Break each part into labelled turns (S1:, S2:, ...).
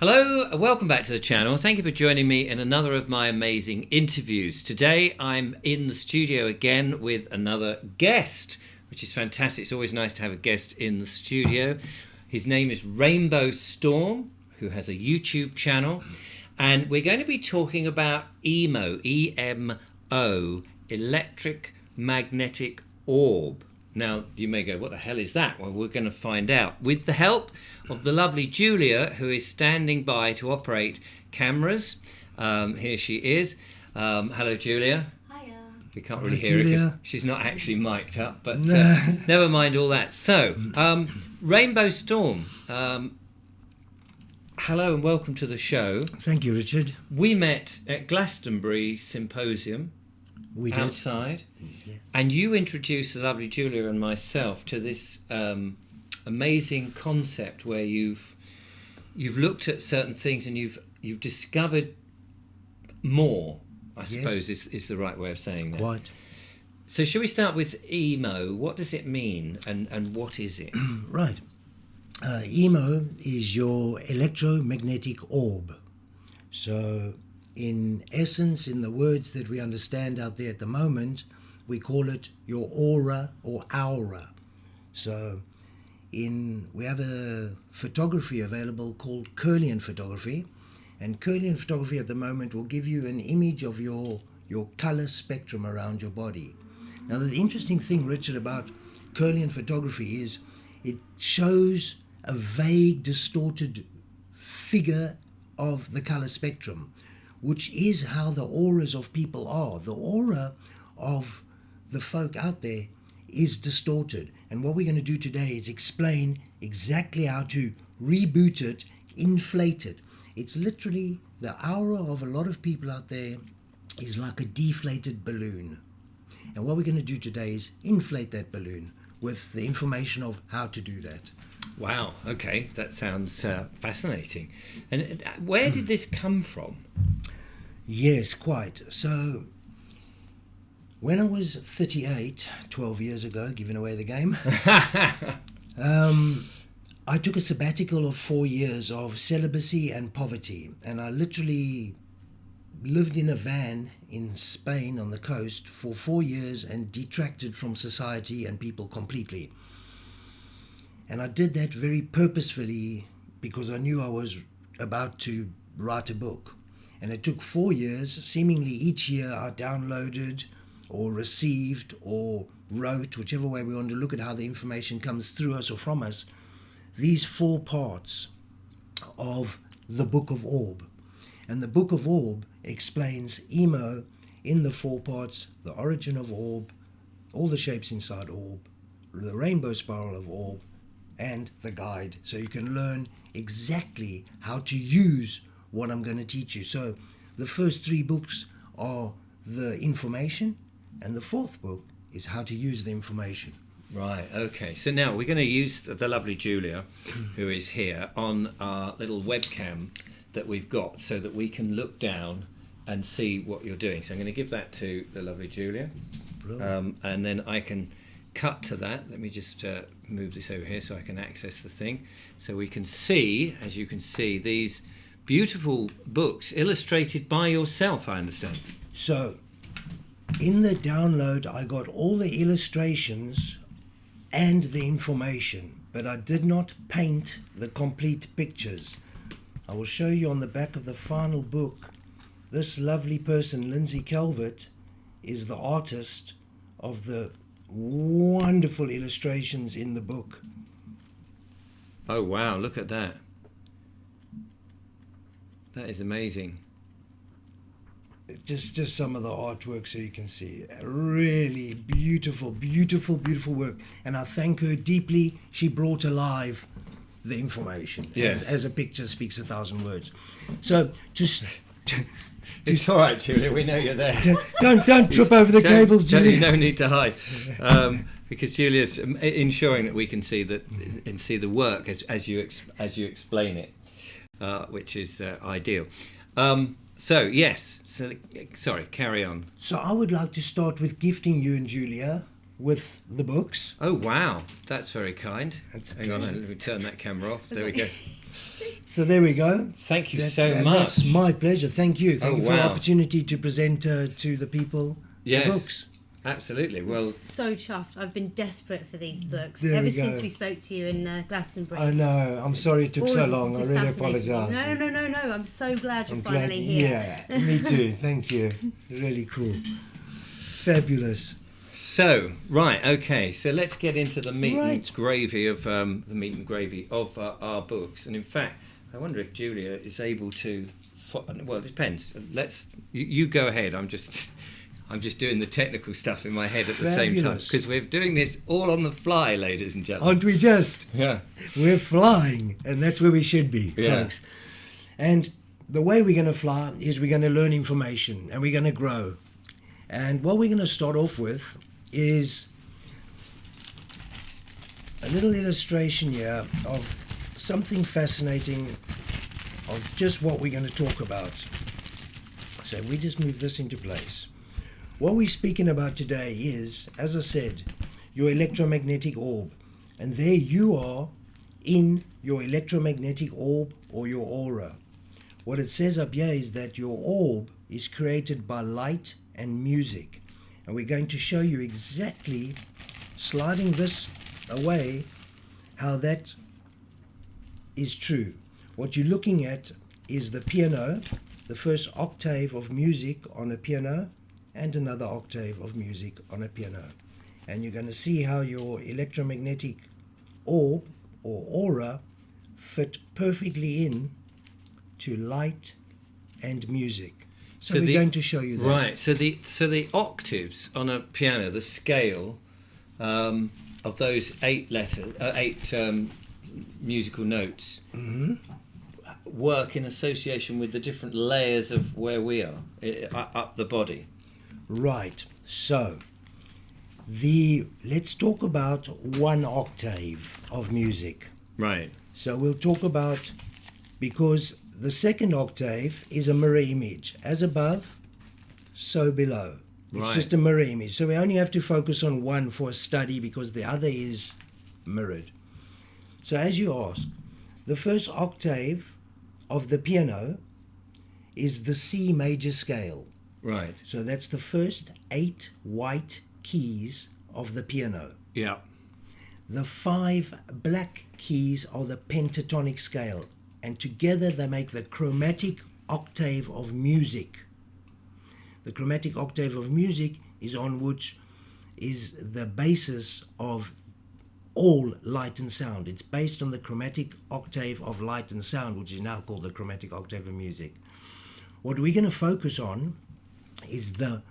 S1: Hello, welcome back to the channel. Thank you for joining me in another of my amazing interviews. Today I'm in the studio again with another guest, which is fantastic. It's always nice to have a guest in the studio. His name is Rainbow Storm, who has a YouTube channel, and we're going to be talking about EMO, E-M-O, Electric Magnetic Orb. Now, you may go, what the hell is that? Well, we're going to find out with the help of the lovely Julia, who is standing by to operate cameras. Here she is. Hello, Julia.
S2: Hiya.
S1: We can't really hear her because she's not actually mic'd up, but never mind all that. So, Rainbow Storm, hello and welcome to the show.
S3: Thank you, Richard.
S1: We met at Glastonbury Symposium.
S3: We did.
S1: Outside,
S3: Yeah.
S1: and you introduced the lovely Julia and myself to this amazing concept where you've looked at certain things and you've discovered more, I suppose is the right way of saying that.
S3: Quite.
S1: So shall we start with EMO? What does it mean and what is it?
S3: Right. EMO is your electromagnetic orb. So, in essence, in the words that we understand out there at the moment, we call it your aura or aura. So we have a photography available called Kirlian photography, and Kirlian photography at the moment will give you an image of your color spectrum around your body. Now, the interesting thing, Richard, about Kirlian photography is it shows a vague, distorted figure of the color spectrum, which is how the auras of people are. The aura of the folk out there is distorted. And what we're going to do today is explain exactly how to reboot it, inflate it. It's literally the aura of a lot of people out there is like a deflated balloon. And what we're going to do today is inflate that balloon with the information of how to do that.
S1: Wow, okay, that sounds fascinating. And where did this come from?
S3: Yes, quite. So, when I was 38, 12 years ago, giving away the game, I took a sabbatical of 4 years of celibacy and poverty. And I literally lived in a van in Spain on the coast for 4 years and detracted from society and people completely. And I did that very purposefully because I knew I was about to write a book. And it took 4 years. Seemingly each year I downloaded or received or wrote, whichever way we want to look at how the information comes through us or from us, these 4 parts of the Book of Orb. And the Book of Orb explains EMO in the 4 parts: the origin of orb, all the shapes inside orb, the rainbow spiral of orb, and the guide. So you can learn exactly how to use what I'm going to teach you. So the first 3 books are the information, and the 4th book is how to use the information.
S1: Right, okay. So now we're going to use the lovely Julia, who is here, on our little webcam that we've got so that we can look down and see what you're doing. So I'm going to give that to the lovely Julia. And then I can cut to that. Let me just move this over here so I can access the thing. So we can see, as you can see, these beautiful books illustrated by yourself, I understand.
S3: So in the download, I got all the illustrations and the information, but I did not paint the complete pictures. I will show you on the back of the final book. This lovely person, Lindsay Calvert, is the artist of the wonderful illustrations in the book.
S1: Oh wow, look at that. That is amazing.
S3: Just some of the artwork so you can see. Really beautiful, beautiful, beautiful work. And I thank her deeply. She brought alive the information.
S1: Yes.
S3: As a picture speaks 1,000 words. So just...
S1: It's all right, Julia. We know you're there.
S3: Don't trip over the cables, Julia.
S1: No need to hide, because Julia's ensuring that we can see that and see the work as you explain it, which is ideal. So yes. So sorry. Carry on.
S3: So I would like to start with gifting you and Julia with the books.
S1: Oh wow, that's very kind.
S3: That's a
S1: Hang on,
S3: pleasure.
S1: let me turn that camera off. There we go.
S3: So there we go.
S1: Thank you so much.
S3: That's my pleasure. Thank you. Thank you for the
S1: wow.
S3: opportunity to present to the people
S1: Yes.
S3: the books.
S1: Absolutely. Well,
S2: So chuffed. I've been desperate for these books
S3: There
S2: ever
S3: we
S2: since
S3: go.
S2: we spoke to you in Glastonbury.
S3: I know. I'm sorry it took
S2: All
S3: so
S2: of this
S3: long. I
S2: is
S3: really
S2: fascinating.
S3: apologise.
S2: No. I'm so glad you're
S3: I'm
S2: finally
S3: glad.
S2: here.
S3: Yeah, me too. Thank you. Really cool. Fabulous.
S1: so right, okay. So let's get into the meat
S3: Right.
S1: and gravy of our books. And in fact, I wonder if Julia is able to. Well, it depends. You go ahead. I'm just doing the technical stuff in my head at the same time
S3: Fabulous.
S1: because we're doing this all on the fly, ladies and gentlemen.
S3: Aren't we just?
S1: Yeah.
S3: We're flying, and that's where we should be,
S1: Yeah.
S3: folks. And the way we're going to fly is we're going to learn information and we're going to grow. And what we're going to start off with is a little illustration here of something fascinating of just what we're going to talk about. So we just move this into place. What we're speaking about today is, as I said, your electromagnetic orb. And there you are in your electromagnetic orb or your aura. What it says up here is that your orb is created by light and music. And we're going to show you exactly, sliding this away, how that is true. What you're looking at is the piano, the first octave of music on a piano, and another octave of music on a piano. And you're going to see how your electromagnetic orb or aura fit perfectly in to light and music. So we're going to show you that.
S1: Right. So the octaves on a piano, the scale of those eight musical notes, work in association with the different layers of where we are up the body.
S3: Right. So let's talk about one octave of music.
S1: Right.
S3: So we'll talk about, because the second octave is a mirror image. As above, so below. It's
S1: Right.
S3: just a mirror image. So we only have to focus on one for a study because the other is mirrored. So as you ask, the first octave of the piano is the C major scale.
S1: Right.
S3: So that's the first 8 white keys of the piano.
S1: Yeah.
S3: The 5 black keys are the pentatonic scale, and together they make the chromatic octave of music. The chromatic octave of music is on which is the basis of all light and sound. It's based on the chromatic octave of light and sound, which is now called the chromatic octave of music. What we're going to focus on is the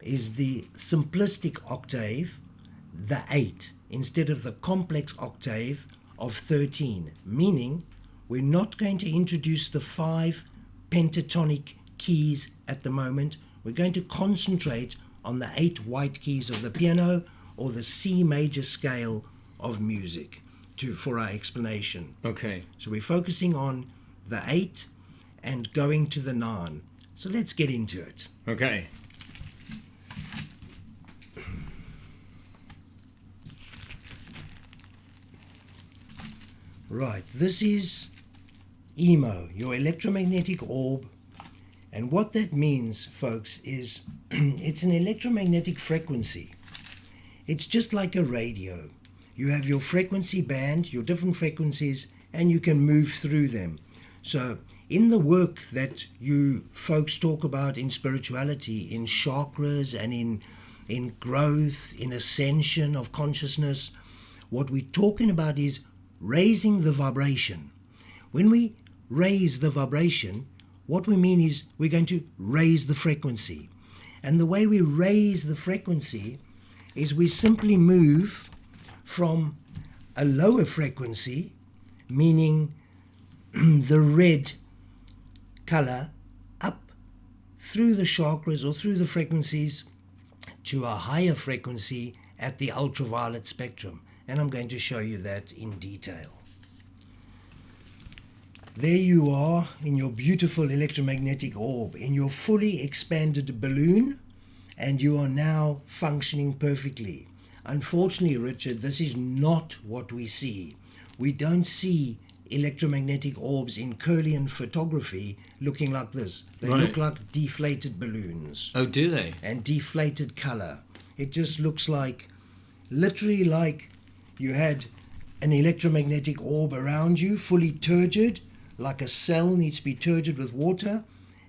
S3: simplistic octave, the 8, instead of the complex octave of 13, meaning we're not going to introduce the 5 pentatonic keys at the moment. We're going to concentrate on the 8 white keys of the piano or the C major scale of music for our explanation.
S1: Okay.
S3: So we're focusing on the 8 and going to the 9. So let's get into it.
S1: Okay.
S3: Right, this is EMO, your electromagnetic orb. And what that means, folks, is it's an electromagnetic frequency. It's just like a radio. You have your frequency band, your different frequencies, and you can move through them. So in the work that you folks talk about in spirituality, in chakras and in growth, in ascension of consciousness, what we're talking about is raising the vibration. When we raise the vibration, what we mean is we're going to raise the frequency. And the way we raise the frequency is we simply move from a lower frequency, meaning the red color, up through the chakras or through the frequencies to a higher frequency at the ultraviolet spectrum. And I'm going to show you that in detail. There you are in your beautiful electromagnetic orb, in your fully expanded balloon, and you are now functioning perfectly. Unfortunately, Richard, this is not what we see. We don't see electromagnetic orbs in Kirlian photography looking like this. They
S1: Right.
S3: look like deflated balloons
S1: Oh, do they?
S3: and deflated color. It just looks like, literally like you had an electromagnetic orb around you, fully turgid, like a cell needs to be turgid with water,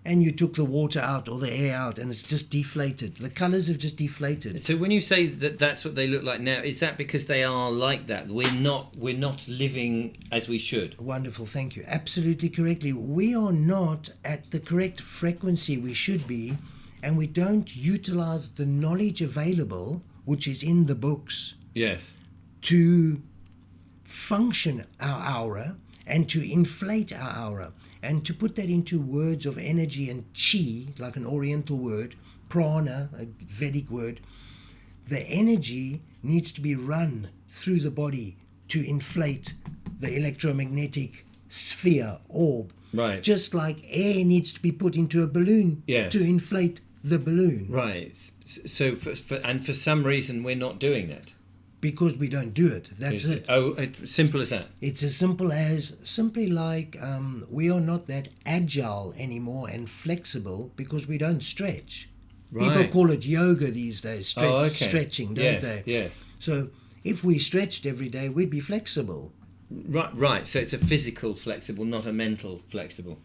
S3: and you took the water out or the air out, and it's just deflated. The colors have just deflated.
S1: So when you say that that's what they look like now, is that because they are like that? We're not living as we should.
S3: Wonderful, thank you. Absolutely correctly. We are not at the correct frequency we should be, and we don't utilize the knowledge available, which is in the books,
S1: Yes.
S3: to function our aura and to inflate our aura. And to put that into words of energy and chi, like an Oriental word, prana, a Vedic word, the energy needs to be run through the body to inflate the electromagnetic sphere, orb.
S1: Right.
S3: Just like air needs to be put into a balloon
S1: Yes.
S3: to inflate the balloon.
S1: Right. So for some reason we're not doing that.
S3: Because we don't do it. That's it.
S1: Oh, it's simple as that.
S3: It's as simple as simply like we are not that agile anymore and flexible because we don't stretch. People
S1: Right.
S3: call it yoga these days, stretching, don't
S1: yes,
S3: they?
S1: Yes.
S3: So if we stretched every day, we'd be flexible.
S1: Right. So it's a physical flexible, not a mental flexible.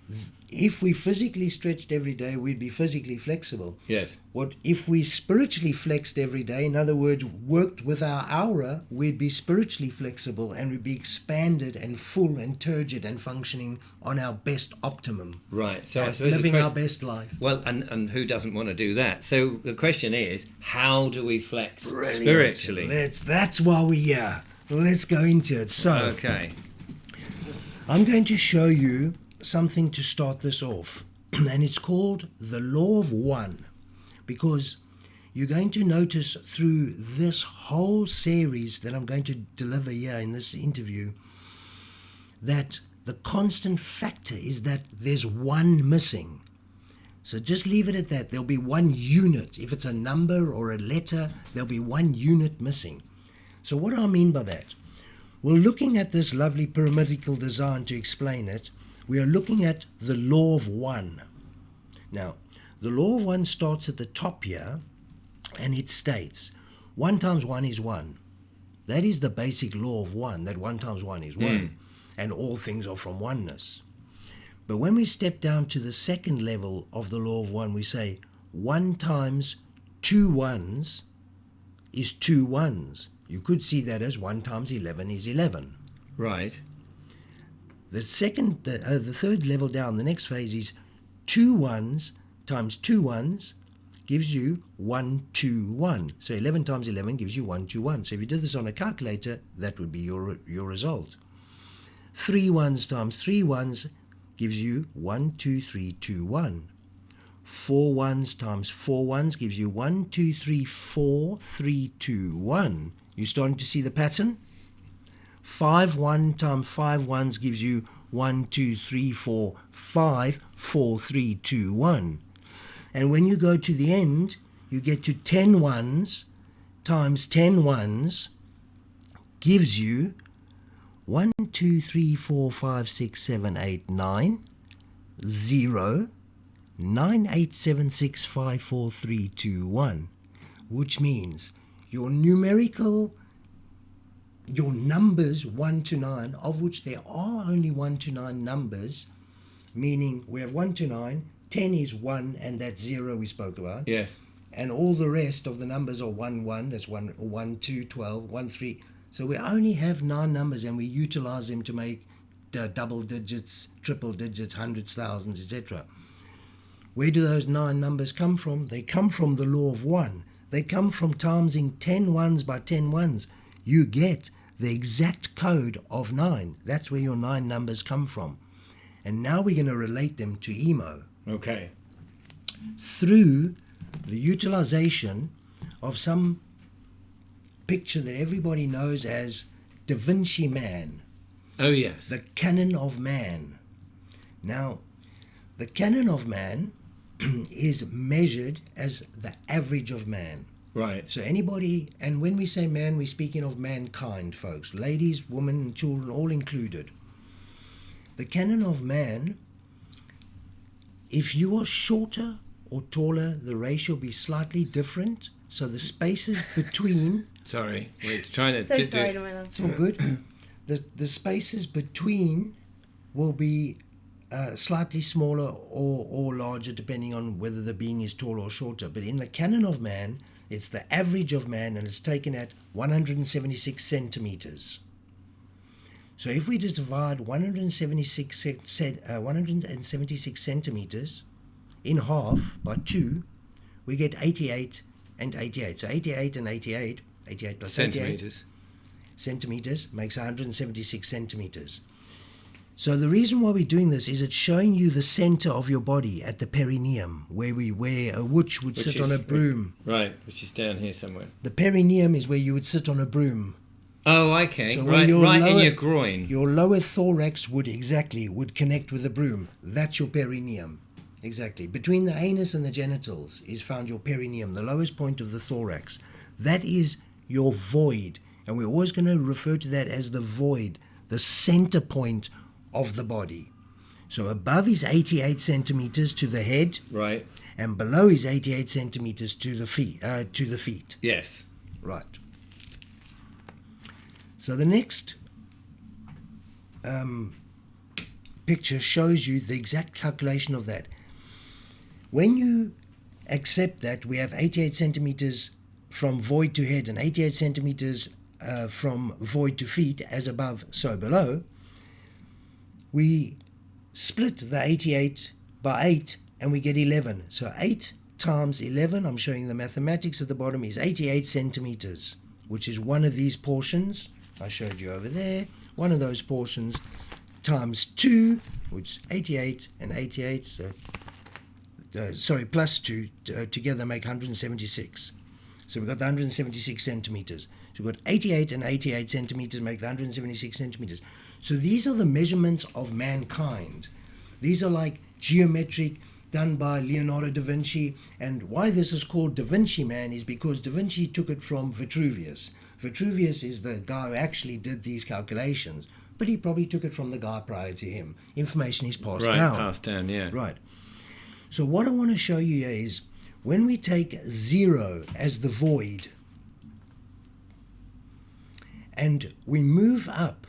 S3: If we physically stretched every day, we'd be physically flexible.
S1: Yes.
S3: What if we spiritually flexed every day? In other words, worked with our aura, we'd be spiritually flexible and we'd be expanded and full and turgid and functioning on our best optimum.
S1: Right. So I suppose
S3: living our best life.
S1: Well, and who doesn't want to do that? So the question is, how do we flex
S3: Brilliant.
S1: spiritually?
S3: That's why we're here. Let's go into it. So
S1: Okay.
S3: I'm going to show you something to start this off, and it's called the Law of One, because you're going to notice through this whole series that I'm going to deliver here in this interview that the constant factor is that there's one missing. So just leave it at that. There'll be one unit. If it's a number or a letter, there'll be one unit missing. So what do I mean by that? Well, looking at this lovely pyramidical design to explain it, we are looking at the law of one. Now, the law of one starts at the top here, and it states 1 times 1 is 1. That is the basic law of one, that 1 times 1 is 1, and all things are from oneness. But when we step down to the second level of the law of one, we say 1 times 2 ones is 2 ones. You could see that as 1 times 11 is 11.
S1: Right.
S3: The third level down, the next phase is 2 ones times 2 ones gives you 121. So 11 times 11 gives you 121. So if you did this on a calculator, that would be your result. 3 ones times 3 ones gives you 12321. 4 ones times 4 ones gives you 1234321. You starting to see the pattern? 5 1 times 5 ones gives you 1 2 3 4 5 4 3 2 1. And when you go to the end, you get to 10 ones times 10 ones gives you 1 2 3 4 5 6 7 8 9 0 9 8 7 6 5 4 3 2 1, which means your numbers 1 to 9, of which there are only 1 to 9 numbers, meaning we have 1 to 9, 10 is 1, and that's 0 we spoke about.
S1: Yes.
S3: And all the rest of the numbers are 1, 1, that's 1, 1, 2, 12, 1, 3. So we only have 9 numbers, and we utilize them to make double digits, triple digits, hundreds, thousands, etc. Where do those 9 numbers come from? They come from the law of 1. They come from timesing 10 ones by 10 ones. You get the exact code of 9. That's where your 9 numbers come from. And now we're going to relate them to emo
S1: Okay.
S3: through the utilization of some picture that everybody knows as Da Vinci Man,
S1: Oh, yes.
S3: the canon of man. Now, the canon of man is measured as the average of man.
S1: Right.
S3: So anybody, and when we say man, we're speaking of mankind, folks. Ladies, women, and children, all included. The canon of man, if you are shorter or taller, the ratio will be slightly different. So the spaces between...
S1: Sorry, we're trying to...
S2: So sorry, my love.
S3: It's all good. The spaces between will be slightly smaller or larger, depending on whether the being is tall or shorter. But in the canon of man, it's the average of man, and it's taken at 176 centimeters. So if we just divide 176 centimeters in half by 2, we get 88 and 88. So 88 and 88 plus
S1: centimeters.
S3: 88 centimeters makes 176 centimeters. So the reason why we're doing this is it's showing you the center of your body at the perineum, where a witch would sit on a broom.
S1: Right, which is down here somewhere.
S3: The perineum is where you would sit on a broom.
S1: Oh, okay.
S3: So
S1: right in your groin.
S3: Your lower thorax would connect with the broom. That's your perineum. Exactly. Between the anus and the genitals is found your perineum, the lowest point of the thorax. That is your void. And we're always going to refer to that as the void, the center point of the body. So above is 88 centimeters to the head.
S1: Right.
S3: And below is 88 centimeters to the feet.
S1: Yes.
S3: Right. So the next picture shows you the exact calculation of that. When you accept that we have 88 centimeters from void to head and 88 centimeters from void to feet, as above, so below, we split the 88 by 8 and we get 11. So 8 times 11, I'm showing the mathematics at the bottom, is 88 centimeters, which is one of these portions I showed you over there. One of those portions times 2, which is 88 and 88, so, plus 2, together make 176. So we've got the 176 centimeters. So we've got 88 and 88 centimeters make the 176 centimeters. So these are the measurements of mankind. These are like geometric, done by Leonardo da Vinci. And why this is called Da Vinci Man is because Da Vinci took it from Vitruvius. Vitruvius is the guy who actually did these calculations, but he probably took it from the guy prior to him. Information is passed down.
S1: Right, passed down, yeah.
S3: Right. So what I want to show you here is when we take 0 as the void and we move up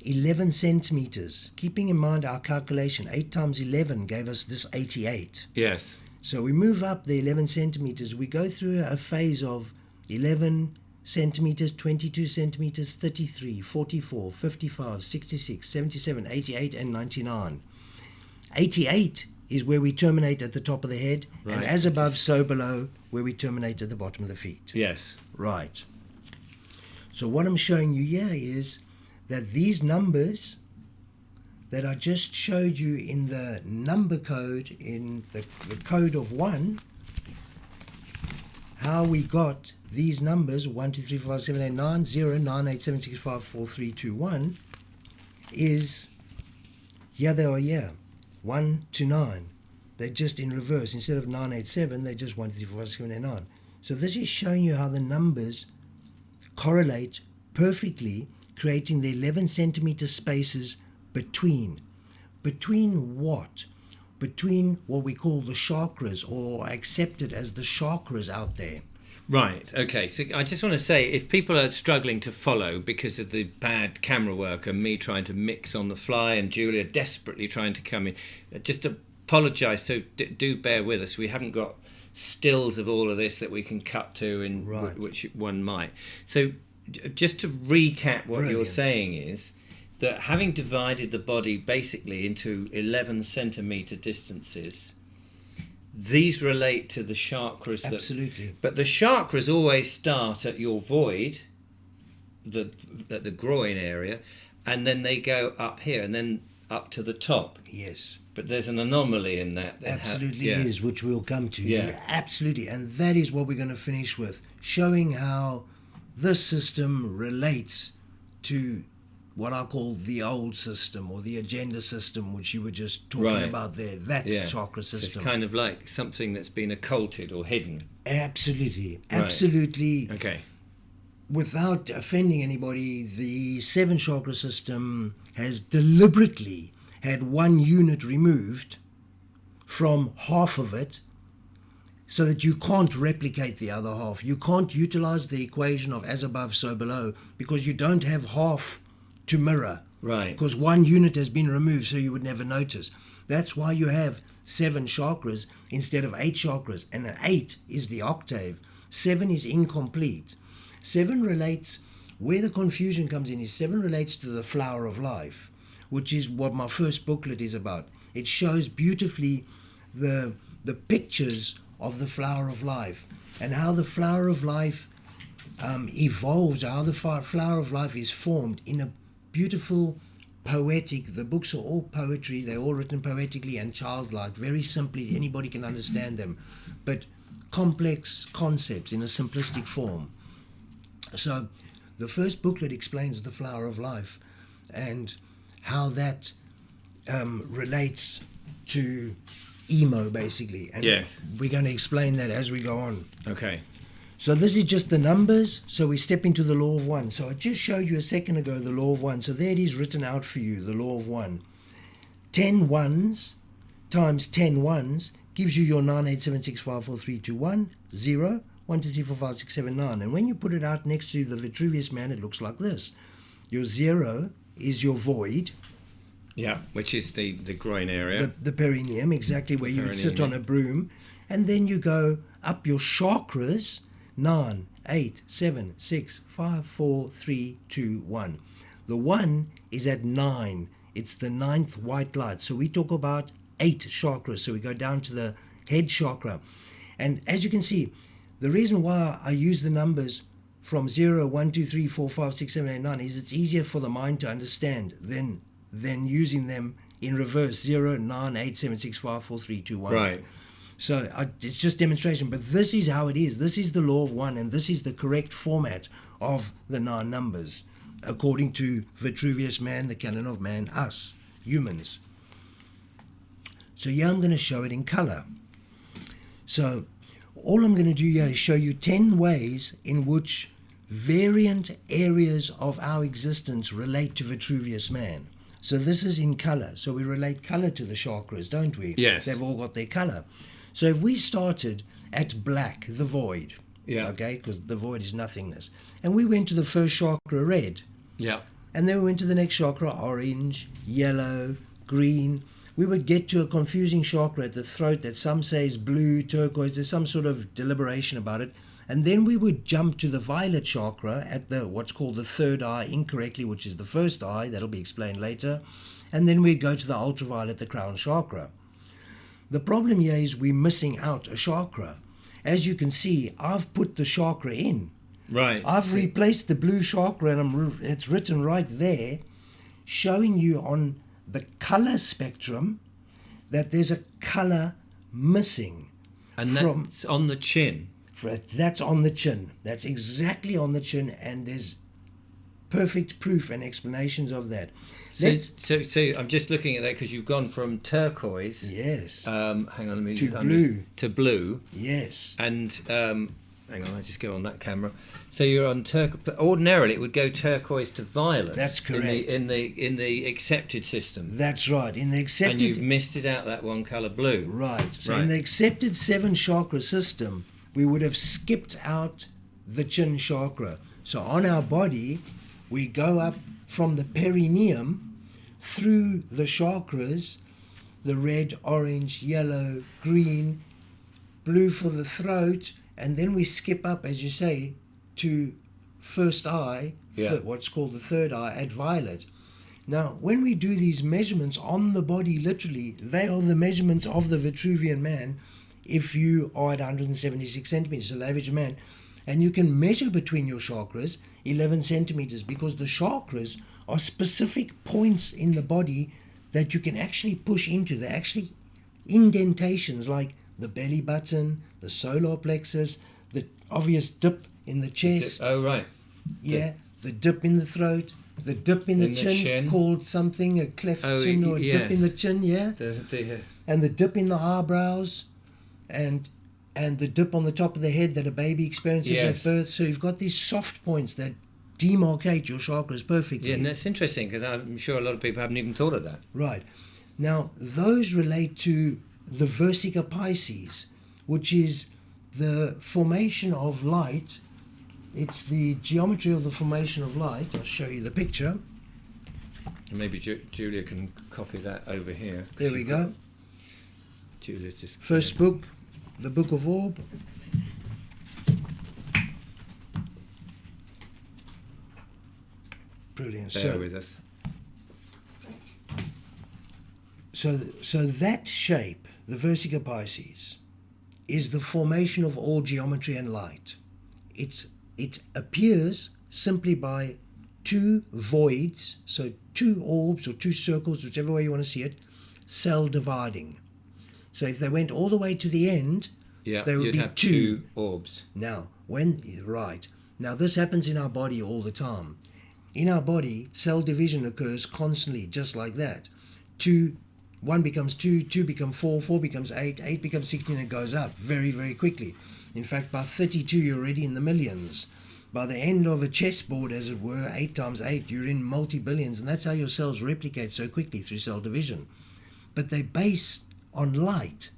S3: 11 centimeters, keeping in mind our calculation, 8 times 11 gave us this 88.
S1: Yes.
S3: So we move up the 11 centimeters, we go through a phase of 11 centimeters, 22 centimeters, 33, 44, 55, 66, 77, 88, and 99. 88 is where we terminate at the top of the head,
S1: right.
S3: And as above, so below, where we terminate at the bottom of the feet.
S1: Yes.
S3: Right. So what I'm showing you here is that these numbers that I just showed you in the number code, in the code of 1, how we got these numbers 1, 2, 3, 4, 5, 7, 8, 9, 0, 9, 8, 7, 6, 5, 4, 3, 2, 1 is here they are here 1 to 9. They're just in reverse. Instead of 9, 8, 7, they're just 1, 2, 3, 4, 5, 6, 7, 8, 9. So this is showing you how the numbers correlate perfectly, creating the 11 centimeter spaces between. Between what? Between what we call the chakras, or accepted as the chakras out there.
S1: Right, okay. So I just want to say, if people are struggling to follow because of the bad camera work and me trying to mix on the fly and Julia desperately trying to come in, just apologise, so do bear with us. We haven't got stills of all of this that we can cut to, in
S3: right.
S1: Which one might. So just to recap what
S3: Brilliant.
S1: you're saying is that having divided the body basically into 11 centimetre distances, these relate to the chakras.
S3: Absolutely.
S1: But the chakras always start at your void, at the groin area, and then they go up here and then up to the top.
S3: Yes.
S1: But there's an anomaly in that.
S3: Absolutely
S1: yeah.
S3: is, which we'll come to.
S1: Yeah.
S3: Absolutely. And that is what we're going to finish with, showing how this system relates to what I call the old system, or the agenda system, which you were just talking
S1: Right.
S3: about there. That's chakra
S1: So
S3: system.
S1: it's kind of like something that's been occulted or hidden.
S3: Absolutely.
S1: Right.
S3: Absolutely.
S1: Okay.
S3: Without offending anybody, the 7 chakra system has deliberately had 1 unit removed from half of it, so that you can't replicate the other half. You can't utilize the equation of as above, so below, because you don't have half to mirror.
S1: Right.
S3: Because 1 unit has been removed, so you would never notice. That's why you have 7 chakras instead of 8 chakras. And an 8 is the octave. 7 is incomplete. 7 relates, where the confusion comes in is 7 relates to the flower of life, which is what my first booklet is about. It shows beautifully the pictures of the flower of life and how the flower of life evolves, how the flower of life is formed in a beautiful poetic, the books are all poetry, they're all written poetically and childlike, very simply, anybody can understand them, but complex concepts in a simplistic form. So the first booklet explains the flower of life and how that relates to emo, basically. And
S1: yes,
S3: we're going to explain that as we go on.
S1: Okay.
S3: So this is just the numbers. So we step into the law of 1. So I just showed you a second ago the law of 1. So there it is written out for you, the law of 1. 10 ones times 10 ones gives you your 9, 8, 7, 6, 5, 4, 3, 2, 1, 0, 1, 2, 3, 4, 5, 6, 7, 9. And when you put it out next to the Vitruvius Man, it looks like this. Your 0 is your void.
S1: Yeah, which is the groin area.
S3: The perineum, exactly where you would sit on a broom. And then you go up your chakras, 9, 8, 7, 6, 5, 4, 3, 2, 1. The 1 is at 9. It's the 9th white light. So we talk about 8 chakras. So we go down to the head chakra. And as you can see, the reason why I use the numbers from 0, 1, 2, 3, 4, 5, 6, 7, 8, 9 is it's easier for the mind to understand than using them in reverse, 0, 9, 8, 7, 6, 5, 4, 3, 2, 1.
S1: Right.
S3: So it's just demonstration, but this is how it is. This is the law of 1, and this is the correct format of the 9 numbers, according to Vitruvius Man, the canon of man, us, humans. So here I'm going to show it in color. So all I'm going to do here is show you 10 ways in which variant areas of our existence relate to Vitruvius Man. So this is in color. So we relate color to the chakras, don't we?
S1: Yes.
S3: They've all got their color. So if we started at black, the void,
S1: Yeah.
S3: okay, because the void is nothingness, and we went to the first chakra, red,
S1: Yeah.
S3: and then we went to the next chakra, orange, yellow, green, we would get to a confusing chakra at the throat that some say is blue, turquoise, there's some sort of deliberation about it. And then we would jump to the violet chakra at the what's called the third eye incorrectly, which is the first eye. That'll be explained later. And then we'd go to the ultraviolet, the crown chakra. The problem here is we're missing out a chakra. As you can see, I've put the chakra in.
S1: Right.
S3: I've replaced the blue chakra, and it's written right there, showing you on the color spectrum that there's a color missing.
S1: And that's on the chin.
S3: That's on the chin. That's exactly on the chin, and there's perfect proof and explanations of that.
S1: So I'm just looking at that because you've gone from turquoise.
S3: Yes.
S1: Hang on, let me
S3: To blue.
S1: To blue.
S3: Yes.
S1: And hang on, I just go on that camera. So you're on turquoise. Ordinarily, it would go turquoise to violet.
S3: That's correct.
S1: In the accepted system.
S3: That's right. In the accepted.
S1: And you've misted out that one color, blue.
S3: Right. So
S1: Right.
S3: in the accepted 7 chakra system, we would have skipped out the chin chakra. So on our body, we go up from the perineum through the chakras, the red, orange, yellow, green, blue for the throat, and then we skip up, as you say, to first eye,
S1: Yeah.
S3: what's called the third eye, at violet. Now, when we do these measurements on the body, literally, they are the measurements of the Vitruvian Man if you are at 176 centimeters, so the average man. And you can measure between your chakras 11 centimeters because the chakras are specific points in the body that you can actually push into. They're actually indentations like the belly button, the solar plexus, the obvious dip in the chest.
S1: Oh, right.
S3: Yeah, the dip in the throat, the dip in the chin, called something, a cleft chin or a dip in the chin, yeah. And the dip in the eyebrows, and the dip on the top of the head that a baby experiences at birth. So you've got these soft points that demarcate your chakras perfectly.
S1: Yeah, and that's interesting because I'm sure a lot of people haven't even thought of that.
S3: Right. Now, those relate to the Versica Pisces, which is the formation of light. It's the geometry of the formation of light. I'll show you the picture.
S1: Maybe Julia can copy that over here.
S3: There we go.
S1: Julia just
S3: First book, the Book of Orb. Brilliant.
S1: bear with us.
S3: So that shape, the Versica Pisces, is the formation of all geometry and light. It appears simply by two voids, so two orbs or two circles, whichever way you want to see it, cell dividing. So if they went all the way to the end,
S1: Yeah,
S3: there would
S1: you'd
S3: be
S1: have two orbs.
S3: Now, Now, this happens in our body all the time. In our body, cell division occurs constantly, just like that. 1 becomes 2, 2 becomes 4, 4 becomes 8, 8 becomes 16, and it goes up very, very quickly. In fact, by 32, you're already in the millions. By the end of a chessboard, as it were, 8 times 8, you're in multi-billions, and that's how your cells replicate so quickly through cell division. But they base on light.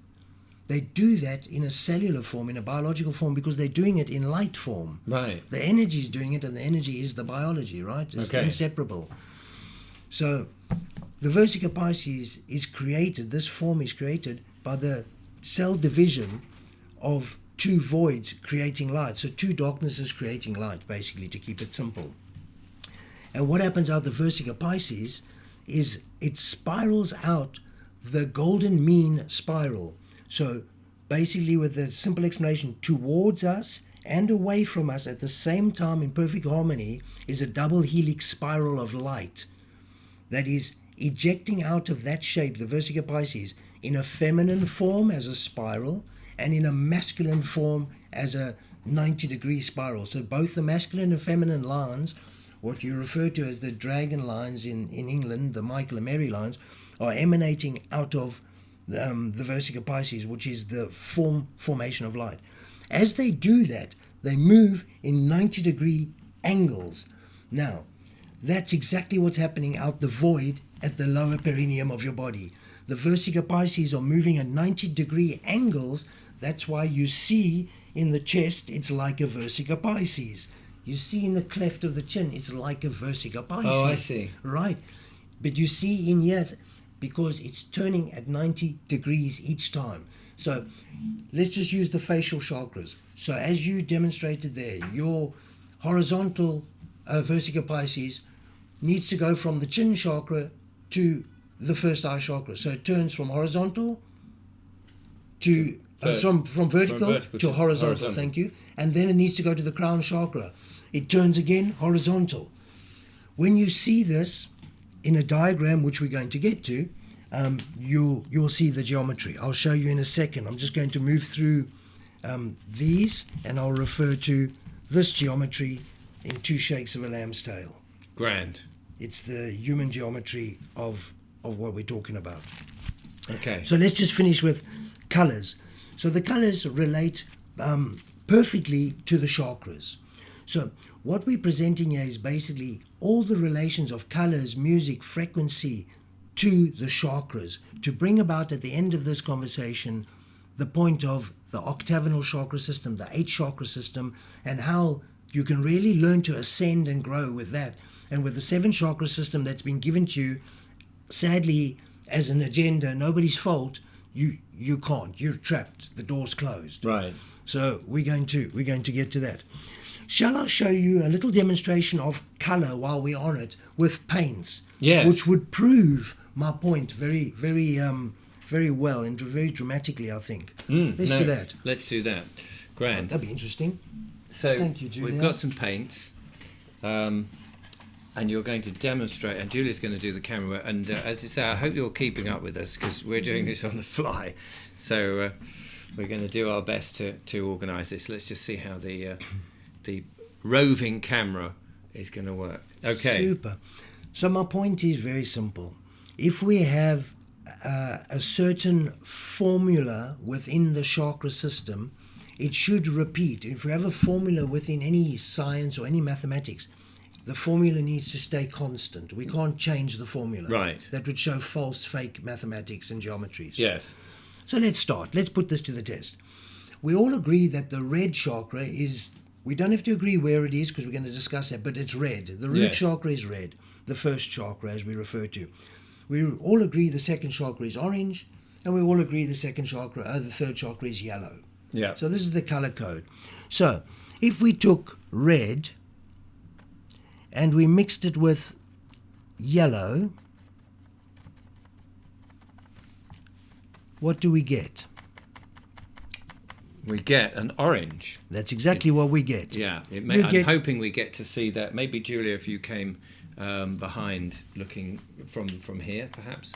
S3: They do that in a cellular form, in a biological form, because they're doing it in light form.
S1: Right.
S3: The energy is doing it, and the energy is the biology, right? It's inseparable. So the Versica Pisces is created, this form is created by the cell division of two voids creating light. So two darknesses creating light, basically, to keep it simple. And what happens out the Versica Pisces is it spirals out the golden mean spiral. So basically, with a simple explanation, towards us and away from us at the same time in perfect harmony is a double helix spiral of light that is ejecting out of that shape, the Versica Pisces, in a feminine form as a spiral and in a masculine form as a 90-degree spiral. So both the masculine and feminine lines, what you refer to as the dragon lines in England, the Michael and Mary lines, are emanating out of the Versica Pisces, which is the formation of light. As they do that, they move in 90-degree angles. Now, that's exactly what's happening out the void at the lower perineum of your body. The Versica Pisces are moving at 90-degree angles. That's why you see in the chest, it's like a Versica Pisces. You see in the cleft of the chin, it's like a Versica Pisces.
S1: Oh, I see.
S3: Right. But you see in here, because it's turning at 90 degrees each time. So let's just use the facial chakras. So as you demonstrated there, your horizontal Versica Pisces needs to go from the chin chakra to the first eye chakra. So it turns from horizontal to from vertical to horizontal, thank you. And then it needs to go to the crown chakra. It turns again horizontal. When you see this in a diagram, which we're going to get to, you'll see the geometry. I'll show you in a second. I'm just going to move through these, and I'll refer to this geometry in 2 shakes of a lamb's tail.
S1: Grand.
S3: It's the human geometry of what we're talking about.
S1: Okay.
S3: So let's just finish with colors. So the colors relate perfectly to the chakras. So what we're presenting here is basically all the relations of colors, music, frequency to the chakras, to bring about at the end of this conversation the point of the octagonal chakra system, the 8 chakra system, and how you can really learn to ascend and grow with that. And with the 7 chakra system that's been given to you, sadly, as an agenda, nobody's fault, you can't. You're trapped. The door's closed.
S1: Right.
S3: So we're going to get to that. Shall I show you a little demonstration of color while we're on it with paints?
S1: Yes.
S3: Which would prove my point very, very, very well and very dramatically, I think. Let's do that.
S1: Let's do that. Grand.
S3: That'd be interesting.
S1: So
S3: Thank you, Julia.
S1: we've got some paints, and you're going to demonstrate, and Julia's going to do the camera work. And as you say, I hope you're keeping up with us because we're doing this on the fly. So we're going to do our best to organise this. Let's just see how the roving camera is going to work. Okay.
S3: Super. So my point is very simple. If we have a certain formula within the chakra system, it should repeat. If we have a formula within any science or any mathematics, the formula needs to stay constant. We can't change the formula.
S1: Right.
S3: That would show false, fake mathematics and geometries.
S1: Yes.
S3: So let's start. Let's put this to the test. We all agree that the red chakra is, we don't have to agree where it is because we're going to discuss that, but it's red. The root
S1: Yes.
S3: chakra is red, the first chakra as we refer to. We all agree the second chakra is orange, and we all agree the third chakra is yellow.
S1: Yeah.
S3: So this is the color code. So if we took red and we mixed it with yellow, what do we get?
S1: We get an orange.
S3: That's exactly what we get.
S1: Yeah.
S3: You
S1: I'm hoping we get to see that. Maybe Julia, if you came behind, looking from here, perhaps.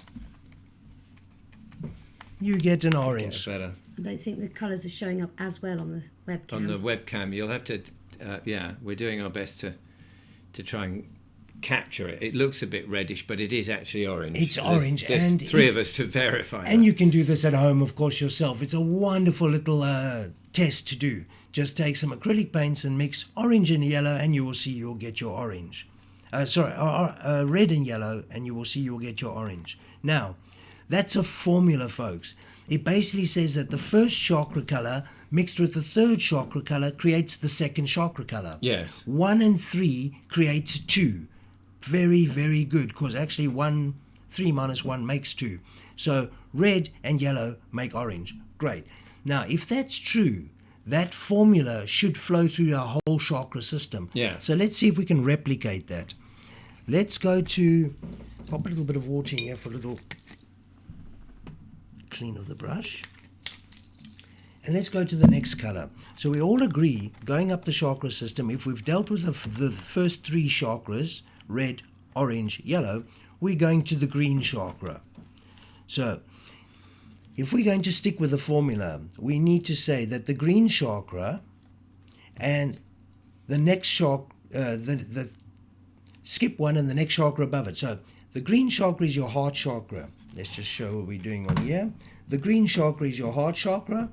S3: You get an
S1: Get
S3: orange.
S1: better.
S2: I don't think the colours are showing up as well on the webcam.
S1: On the webcam, you'll have to. We're doing our best to try and capture it. It looks a bit reddish, but it is actually orange.
S3: It's orange,
S1: There's
S3: and
S1: three of us to verify.
S3: And
S1: that.
S3: you can do this at home, of course, yourself. It's a wonderful little test to do. Just take some acrylic paints and mix orange and yellow, and you will see you'll get your orange. Red and yellow, and you will see you'll get your orange. Now, that's a formula, folks. It basically says that the first chakra color mixed with the third chakra color creates the second chakra color.
S1: Yes.
S3: 1 and 3 creates 2. Very, very good, because actually 3 minus 1 makes 2. So red and yellow make orange. Great. Now, if that's true, that formula should flow through our whole chakra system.
S1: Yeah.
S3: So let's see if we can replicate that. Let's go to, pop a little bit of water in here for a little clean of the brush. And let's go to the next color. So we all agree, going up the chakra system, if we've dealt with the first 3 chakras, red, orange, yellow, we're going to the green chakra. So if we're going to stick with the formula, we need to say that the green chakra and the next chakra, skip one and the next chakra above it. So the green chakra is your heart chakra. Let's just show what we're doing on here. The green chakra is your heart chakra.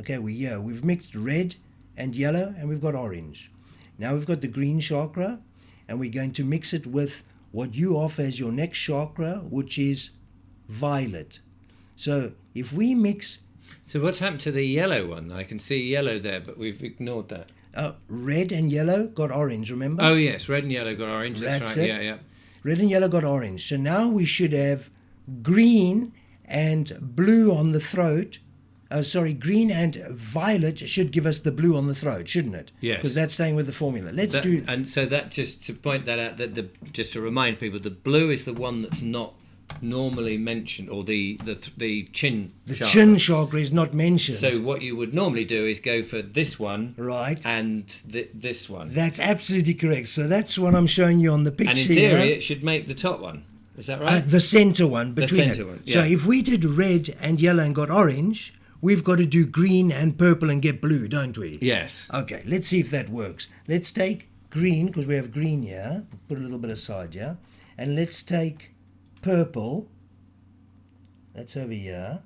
S3: Okay, we've mixed red and yellow, and we've got orange. Now we've got the green chakra, and we're going to mix it with what you offer as your next chakra, which is violet. So if we mix...
S1: So what's happened to the yellow one? I can see yellow there, but we've ignored that.
S3: Red and yellow got orange, remember?
S1: Oh, yes, red and yellow got orange. That's right,
S3: it.
S1: yeah.
S3: Red and yellow got orange. So now we should have green and blue on the throat. Green and violet should give us the blue on the throat, shouldn't it?
S1: Yes.
S3: Because that's staying with the formula.
S1: And so that, just to point that out, just to remind people, the blue is the one that's not normally mentioned, or the chin chakra.
S3: The chin chakra is not mentioned.
S1: So what you would normally do is go for this one,
S3: right,
S1: and this one.
S3: That's absolutely correct. So that's what I'm showing you on the picture.
S1: And in theory, it should make the top one. Is that right?
S3: The center one between
S1: the center one. Yeah.
S3: So if we did red and yellow and got orange, we've got to do green and purple and get blue, don't we?
S1: Yes.
S3: Okay, let's see if that works. Let's take green, because we have green here. Put a little bit aside, yeah? And let's take purple. That's over here.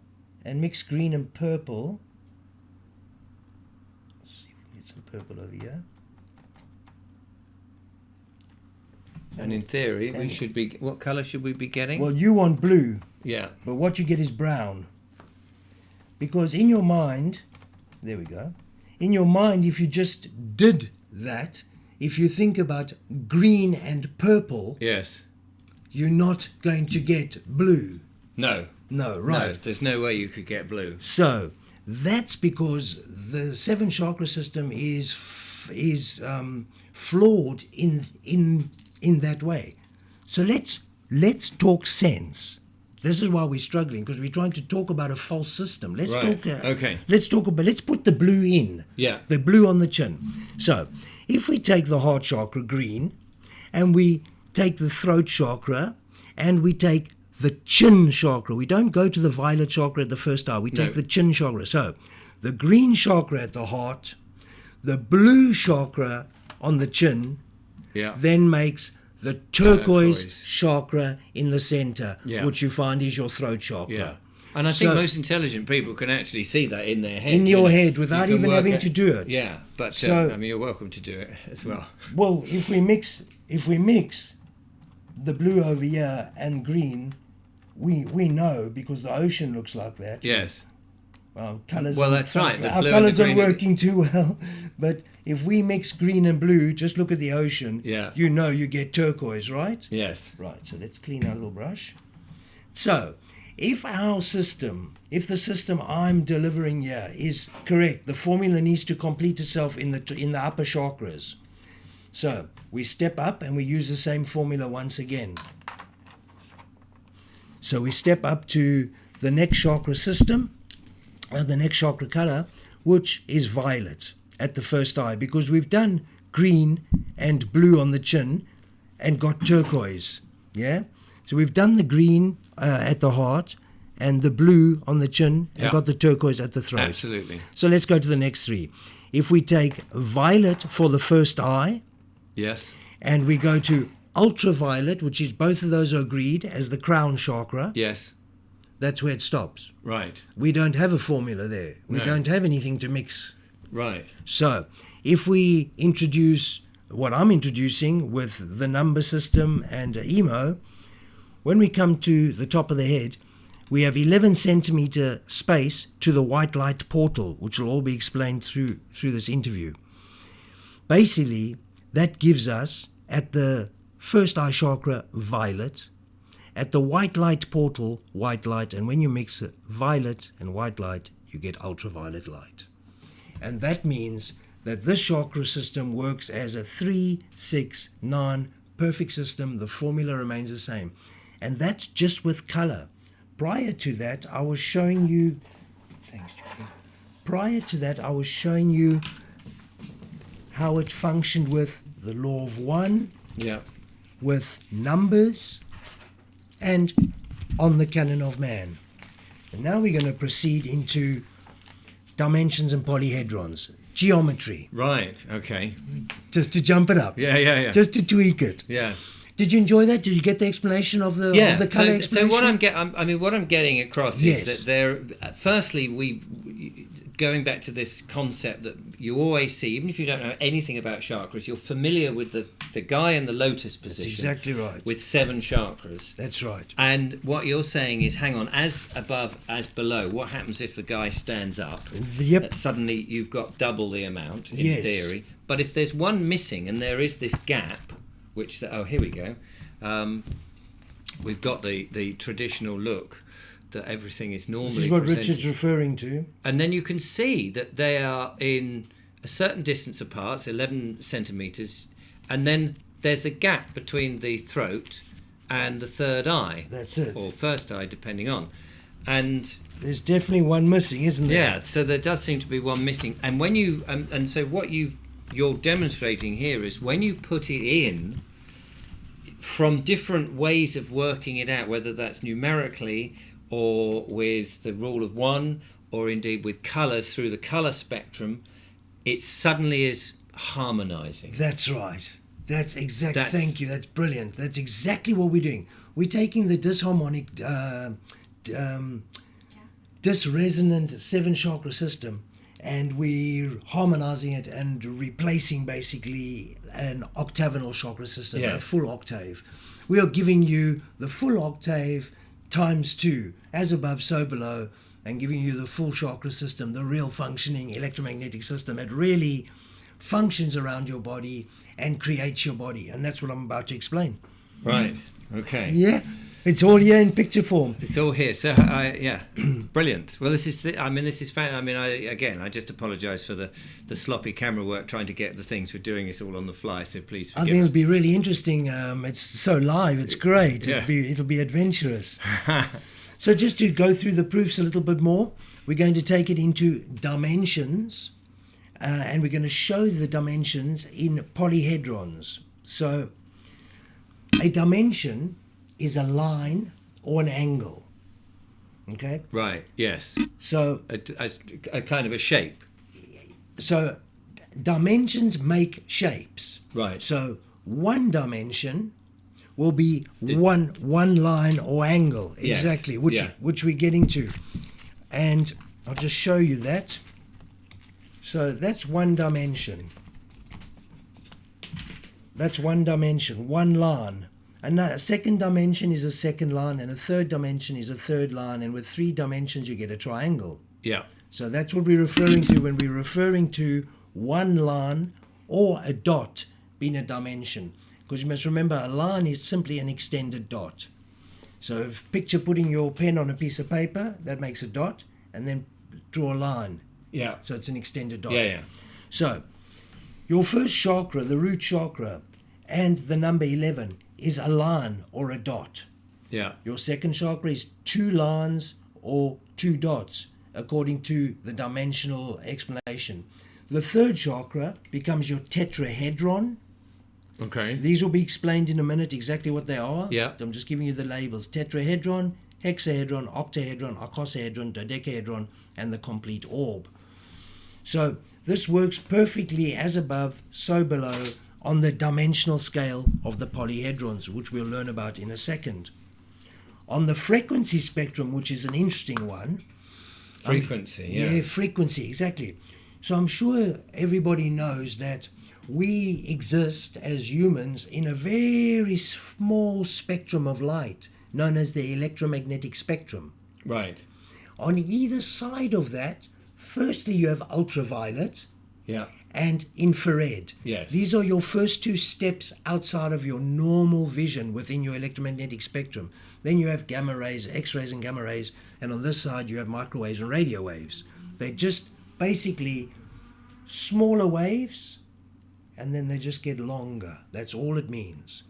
S3: And mix green and purple. Let's see if we can get some purple over here.
S1: And in theory, we should be... What colour should we be getting?
S3: Well, you want blue,
S1: yeah.
S3: but what you get is brown. Because in your mind, there we go, in your mind, if you just did that, if you think about green and purple,
S1: Yes.
S3: you're not going to get blue.
S1: No.
S3: No, right.
S1: No, there's no way you could get blue.
S3: So that's because the 7 chakra system is flawed in that way. So let's talk sense. This is why we're struggling, because we're trying to talk about a false system. Let's
S1: Right.
S3: talk.
S1: Okay.
S3: Let's put the blue in.
S1: Yeah.
S3: The blue on the chin. So if we take the heart chakra green, and we take the throat chakra, and we take the chin chakra. We don't go to the violet chakra at the first eye. We take
S1: No.
S3: the chin chakra. So the green chakra at the heart, the blue chakra on the chin,
S1: Yeah.
S3: then makes the turquoise
S1: Turquoise.
S3: chakra in the center,
S1: Yeah.
S3: which you find is your throat chakra.
S1: Yeah. And I think
S3: So-
S1: most intelligent people can actually see that in their head.
S3: In
S1: you
S3: your
S1: know.
S3: head without
S1: You can
S3: even
S1: work
S3: having
S1: out-
S3: to do it.
S1: Yeah, but
S3: So-
S1: I mean, you're welcome to do it as well.
S3: Well, if we mix the blue over here and green, we know because the ocean looks like that.
S1: Yes.
S3: Well, colours.
S1: Well,
S3: aren't-
S1: that's right, the
S3: Our
S1: blue and the
S3: colours aren't
S1: green is-
S3: working too well. But if we mix green and blue, just look at the ocean.
S1: Yeah.
S3: You know, you get turquoise, right?
S1: Yes.
S3: Right. So let's clean our little brush. So, if the system I'm delivering here is correct, the formula needs to complete itself in the upper chakras. So we step up and we use the same formula once again. So we step up to the next chakra system, the next chakra color, which is violet at the first eye, because we've done green and blue on the chin and got turquoise. Yeah. So we've done the green at the heart and the blue on the chin and
S1: Yeah.
S3: got the turquoise at the throat.
S1: Absolutely.
S3: So let's go to the next three. If we take violet for the first eye
S1: Yes.
S3: and we go to ultraviolet, which is both of those are agreed as the crown chakra,
S1: Yes.
S3: that's where it stops.
S1: Right.
S3: We don't have a formula there. We
S1: No.
S3: don't have anything to mix.
S1: Right.
S3: So if we introduce what I'm introducing with the number system and emo, when we come to the top of the head, we have 11 centimeter space to the white light portal, which will all be explained through this interview. Basically, that gives us at the first eye chakra violet, at the white light portal white light, and when you mix violet and white light, you get ultraviolet light. And that means that this chakra system works as a 3-6-9 perfect system. The formula remains the same. And that's just with color. Prior to that, I was showing you, thanks, Chakra. Prior to that, I was showing you how it functioned with the law of one,
S1: Yeah.
S3: with numbers, and on the canon of man. And now we're going to proceed into dimensions and polyhedrons, geometry,
S1: Right. Okay.
S3: just to jump it up,
S1: Yeah.
S3: just to tweak it.
S1: Yeah.
S3: Did you enjoy that? Did you get the explanation of the
S1: Yeah.
S3: of the color
S1: So
S3: explanation?
S1: what I'm getting across
S3: Yes.
S1: is that there. Firstly, going back to this concept that you always see, even if you don't know anything about chakras, you're familiar with the guy in the lotus position.
S3: exactly right.
S1: With 7 chakras.
S3: That's right.
S1: And what you're saying is, hang on, as above, as below. What happens if the guy stands up?
S3: Yep.
S1: Suddenly you've got double the amount in
S3: Yes.
S1: theory. But if there's one missing and there is this gap, which here we go. We've got the traditional look that everything is normally
S3: This is what
S1: presented.
S3: Richard's referring to.
S1: And then you can see that they are in a certain distance apart, 11 centimetres, and then there's a gap between the throat and the third eye.
S3: That's it.
S1: Or first eye, depending on. And
S3: There's definitely one missing, isn't there?
S1: yeah, so there does seem to be one missing. And when you and so what you're demonstrating here is when you put it in from different ways of working it out, whether that's numerically or with the rule of one, or indeed with colours through the colour spectrum, it suddenly is harmonising.
S3: That's right. That's exact.
S1: That's-
S3: Thank you. That's brilliant. That's exactly what we're doing. We're taking the disharmonic, disresonant 7 chakra system, and we're harmonizing it and replacing basically an octagonal chakra system,
S1: Yeah.
S3: a full octave. We are giving you the full octave times 2, as above, so below, and giving you the full chakra system, the real functioning electromagnetic system. It really functions around your body and creates your body, and that's what I'm about to explain.
S1: Right. Okay.
S3: Yeah, it's all here in picture form.
S1: It's all here. So, brilliant. Well, this is fan. I just apologise for the sloppy camera work trying to get the things. We're doing this all on the fly, so please
S3: I
S1: forgive
S3: think
S1: us.
S3: it'll be really interesting. It's so live. It's great.
S1: Yeah.
S3: It'll be adventurous. So just to go through the proofs a little bit more, we're going to take it into dimensions, and we're going to show the dimensions in polyhedrons. So a dimension is a line or an angle. Okay?
S1: Right. Yes.
S3: So
S1: A kind of a shape.
S3: so dimensions make shapes.
S1: Right.
S3: So one dimension will be one line or angle,
S1: Yes,
S3: exactly,
S1: yeah.
S3: which we're getting to. And I'll just show you that. So that's one dimension. That's one dimension, one line. And a second dimension is a second line, and a third dimension is a third line, and with 3 dimensions you get a triangle.
S1: Yeah.
S3: So that's what we're referring to when we're referring to one line or a dot being a dimension. Because you must remember, a line is simply an extended dot. So if picture putting your pen on a piece of paper, that makes a dot, and then draw a line.
S1: Yeah.
S3: So it's an extended dot.
S1: Yeah, yeah.
S3: So your first chakra, the root chakra, and the number 11 is a line or a dot.
S1: Yeah.
S3: Your second chakra is 2 lines or 2 dots, according to the dimensional explanation. The third chakra becomes your tetrahedron.
S1: Okay.
S3: These will be explained in a minute exactly what they are.
S1: Yeah.
S3: I'm just giving you the labels. Tetrahedron, hexahedron, octahedron, icosahedron, dodecahedron, and the complete orb. So this works perfectly as above, so below, on the dimensional scale of the polyhedrons, which we'll learn about in a second. On the frequency spectrum, which is an interesting one.
S1: Frequency, yeah.
S3: Frequency, exactly. So I'm sure everybody knows that we exist as humans in a very small spectrum of light, known as the electromagnetic spectrum.
S1: Right.
S3: On either side of that, firstly you have ultraviolet,
S1: Yeah.
S3: and infrared.
S1: Yes.
S3: These are your first 2 steps outside of your normal vision within your electromagnetic spectrum. Then you have gamma rays, X-rays and gamma rays, and on this side you have microwaves and radio waves. They're just basically smaller waves, and then they just get longer. That's all it means.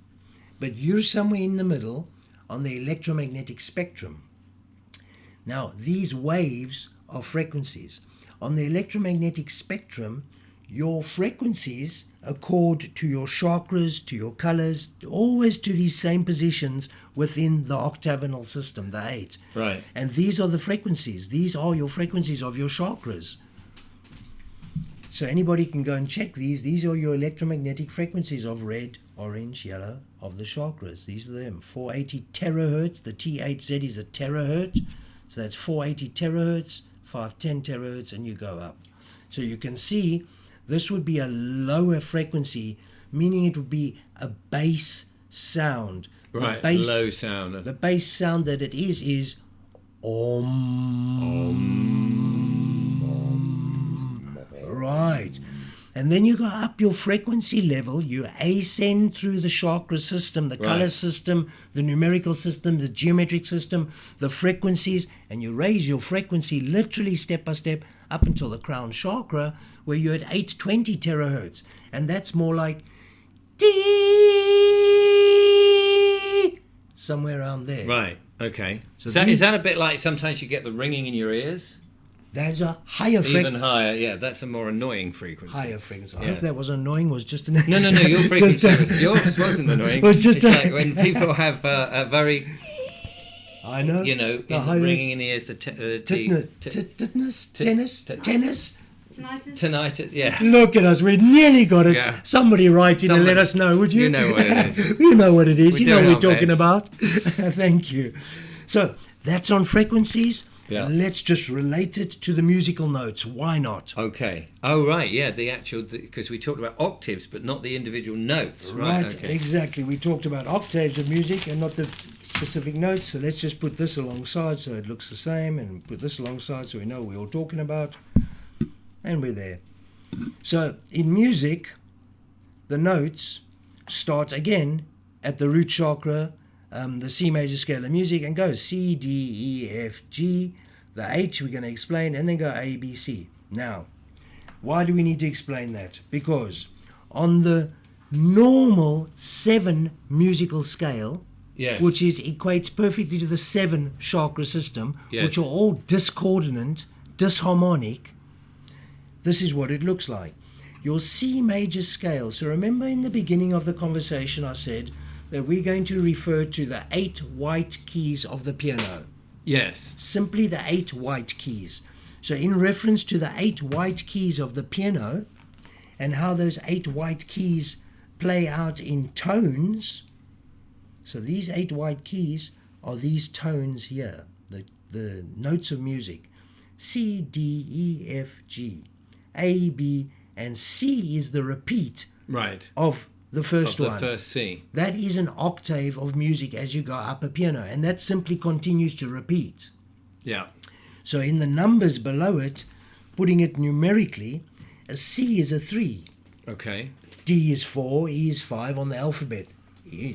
S3: But you're somewhere in the middle on the electromagnetic spectrum. Now, these waves are frequencies. On the electromagnetic spectrum, your frequencies accord to your chakras, to your colors, always to these same positions within the octagonal system, the 8.
S1: Right.
S3: And these are the frequencies. These are your frequencies of your chakras. So anybody can go and check these. These are your electromagnetic frequencies of red, orange, yellow, of the chakras. These are them. 480 terahertz. The T8Z is a terahertz. So that's 480 terahertz, 510 terahertz, and you go up. So you can see this would be a lower frequency, meaning it would be a bass sound.
S1: Right,
S3: The bass,
S1: low sound.
S3: The bass sound that it is Om. Right. And then you go up your frequency level, you ascend through the chakra system, the color system, the numerical system, the geometric system, the frequencies, and you raise your frequency literally step by step up until the crown chakra, where you're at 820 terahertz. And that's more like dee, somewhere around there.
S1: Right, okay.
S3: So
S1: Is that a bit like sometimes you get the ringing in your ears?
S3: That's a higher
S1: Even
S3: frequency.
S1: higher, yeah, that's a more annoying frequency.
S3: Higher frequency. I
S1: Yeah.
S3: hope that was annoying. Was just an
S1: No, your frequency yours wasn't annoying.
S3: Was just
S1: it's like when people have a very,
S3: I know.
S1: you know,
S3: The higher-
S1: ringing in the ears,
S3: Tennis.
S1: tinnitus, yeah.
S3: Look at us. We nearly got it.
S1: Yeah.
S3: Somebody write in and let
S1: Somebody-
S3: us know, would you?
S1: You know what it is.
S3: You know what it is.
S1: We're
S3: You know
S1: doing
S3: what we're
S1: our
S3: talking
S1: best.
S3: about. Thank you. So that's on frequencies.
S1: Yeah.
S3: Let's just relate it to the musical notes. Why not?
S1: Okay. Oh, right, yeah, the actual, because we talked about octaves, but not the individual notes. Right, okay.
S3: Exactly. We talked about octaves of music and not the specific notes. So let's just put this alongside so it looks the same, and put this alongside so we know what we're all talking about. And we're there. So in music, the notes start again at the root chakra, the C major scale of music, and go C, D, E, F, G. The H we're going to explain, and then go A, B, C. Now, why do we need to explain that? Because on the normal 7 musical scale,
S1: Yes.
S3: which equates perfectly to the 7 chakra system,
S1: Yes.
S3: which are all discordant, disharmonic, this is what it looks like. Your C major scale. So remember in the beginning of the conversation I said that we're going to refer to the 8 white keys of the piano.
S1: Yes.
S3: Simply the 8 white keys. So in reference to the 8 white keys of the piano and how those 8 white keys play out in tones. So these 8 white keys are these tones here, the notes of music. C, D, E, F, G, A, B, and C is the repeat
S1: Right.
S3: of the first
S1: Of the
S3: one.
S1: first C.
S3: That is an octave of music as you go up a piano, and that simply continues to repeat.
S1: Yeah.
S3: So in the numbers below it, putting it numerically, a C is a 3,
S1: Okay.
S3: D is 4, E is 5 on the alphabet,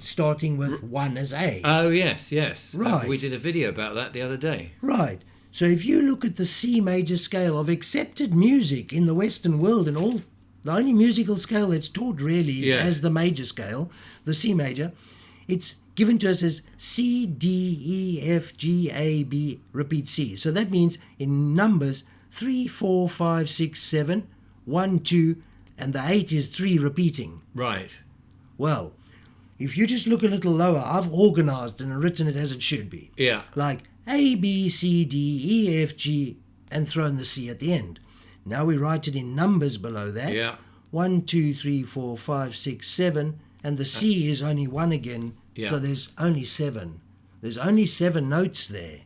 S3: starting with 1 as A.
S1: Oh, yes, yes.
S3: Right.
S1: We did a video about that the other day.
S3: Right. So if you look at the C major scale of accepted music in the Western world, and all the only musical scale that's taught really
S1: Yes.
S3: as the major scale, the C major, it's given to us as C, D, E, F, G, A, B, repeat C. So that means in numbers 3, 4, 5, 6, 7, 1, 2, and the 8 is 3 repeating.
S1: Right.
S3: Well, if you just look a little lower, I've organized and written it as it should be.
S1: Yeah.
S3: Like A, B, C, D, E, F, G, and thrown the C at the end. Now we write it in numbers below that.
S1: Yeah.
S3: 1, 2, 3, 4, 5, 6, 7, and the C is only 1 again,
S1: Yeah.
S3: so there's only 7. There's only 7 notes there.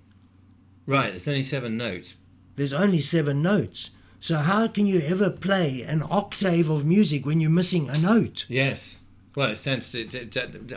S1: Right. There's only 7 notes.
S3: There's only 7 notes. So how can you ever play an octave of music when you're missing a note?
S1: Yes. Well, it stands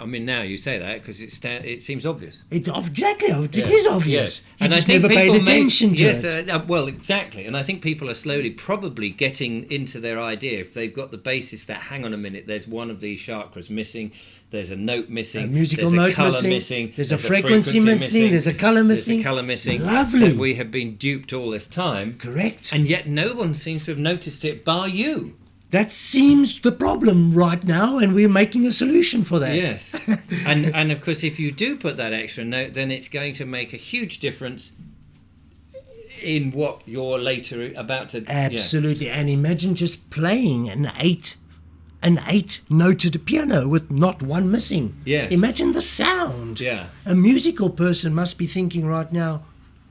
S1: I mean, now you say that because it seems obvious.
S3: Exactly, it
S1: Yes.
S3: is obvious.
S1: Yes.
S3: You
S1: And
S3: just
S1: I think
S3: never paid
S1: people
S3: attention to
S1: yes,
S3: it.
S1: well, exactly. And I think people are slowly probably getting into their idea. If they've got the basis that, hang on a minute, there's one of these chakras missing, there's a note missing,
S3: A musical
S1: there's
S3: note
S1: a colour
S3: missing, there's a frequency missing, there's a colour missing.
S1: There's a colour missing.
S3: Lovely.
S1: That we have been duped all this time.
S3: Correct.
S1: And yet no one seems to have noticed it bar you.
S3: That seems the problem right now, and we're making a solution for that.
S1: Yes. and of course, if you do put that extra note, then it's going to make a huge difference in what you're later about to...
S3: Absolutely. And imagine just playing an 8-noted piano with not one missing.
S1: Yes.
S3: Imagine the sound.
S1: Yeah.
S3: A musical person must be thinking right now,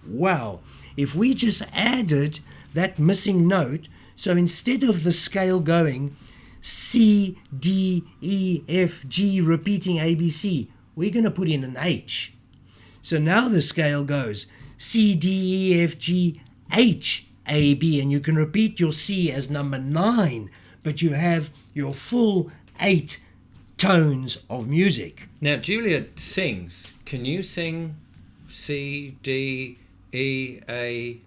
S3: wow, if we just added that missing note, so instead of the scale going C, D, E, F, G, repeating A, B, C, we're going to put in an H. So now the scale goes C, D, E, F, G, H, A, B, and you can repeat your C as number 9, but you have your full 8 tones of music.
S1: Now, Julia sings. Can you sing C, D, E, A,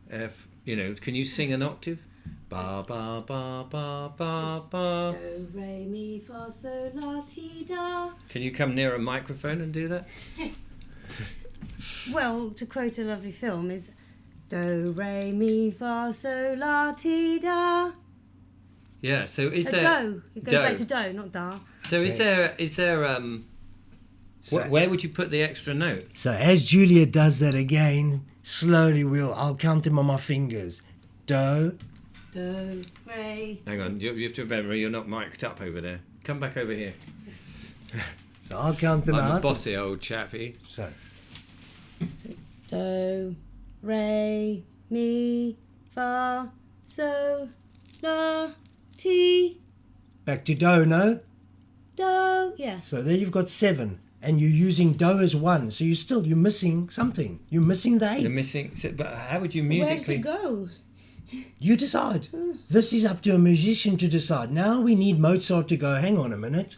S1: F? You know, can you sing an octave? Ba, ba, ba, ba, ba, ba.
S2: Do, re, mi, fa, sol, la, ti, da.
S1: Can you come near a microphone and do that?
S2: Well, to quote a lovely film, is do, re, mi, fa, sol, la, ti, da.
S1: Yeah, so is
S2: A
S1: there...
S2: do. It goes
S1: Do.
S2: back to do, not da.
S1: So is there where would you put the extra note?
S3: So as Julia does that again, slowly I'll count them on my fingers. Do,
S2: Do, re.
S1: Hang on, you have to remember you're not mic'd up over there. Come back over here.
S3: so I'll count them
S1: I'm a
S3: out.
S1: bossy old chappy.
S3: So,
S2: Do, re, mi, fa, sol, la, ti,
S3: back to do, no?
S2: do. Yeah.
S3: So there you've got 7, and you're using do as 1, so you're missing something. You're missing the 8.
S1: You're missing... But how would you
S2: Where does
S1: musically...
S2: it go?
S3: You decide. This is up to a musician to decide. Now we need Mozart to go, hang on a minute,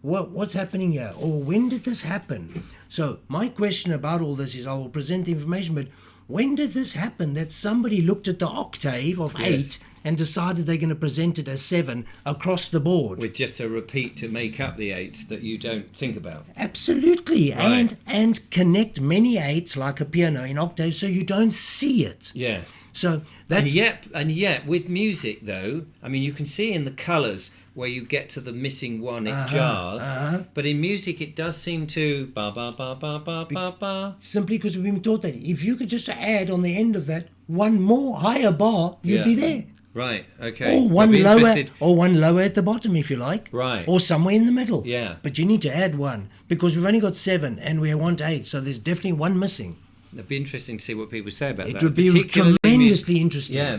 S3: what's happening here? Or when did this happen? So my question about all this is, I will present the information, but when did this happen that somebody looked at the octave of
S1: Yes.
S3: 8 and decided they're going to present it as 7 across the board?
S1: With just a repeat to make up the 8 that you don't think about.
S3: Absolutely.
S1: Right.
S3: And connect many 8s like a piano in octaves so you don't see it.
S1: Yes.
S3: So that's...
S1: And yet, with music though, I mean, you can see in the colours where you get to the missing one, it jars. But in music, it does seem to ba ba ba ba ba ba ba.
S3: Simply because we've been taught that if you could just add on the end of that one more higher bar, you'd
S1: Yeah.
S3: be there.
S1: Right. Okay.
S3: Or
S1: I'll
S3: one
S1: be
S3: lower,
S1: interested-
S3: or one lower at the bottom, if you like.
S1: Right.
S3: Or somewhere in the middle.
S1: Yeah.
S3: But you need to add one because we've only got 7 and we want 8, so there's definitely one missing.
S1: It'd be interesting to see what people say about that.
S3: It would be
S1: Particularly
S3: tremendously interesting.
S1: Yeah,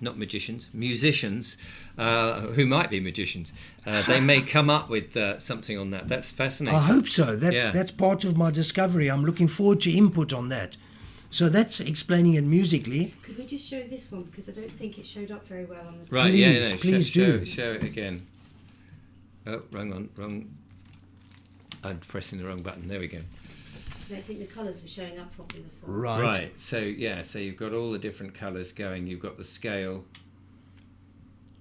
S1: not magicians, musicians who might be magicians. They may come up with something on that. That's fascinating.
S3: I hope so. That's part of my discovery. I'm looking forward to input on that. So that's explaining it musically.
S2: Could we just show this one, because I don't think it showed up very well on the...
S1: Right,
S3: Please do.
S1: Show it again. Oh, wrong. I'm pressing the wrong button. There we go.
S2: I don't think the colours were showing up properly before.
S3: Right.
S1: So you've got all the different colours going. You've got the scale.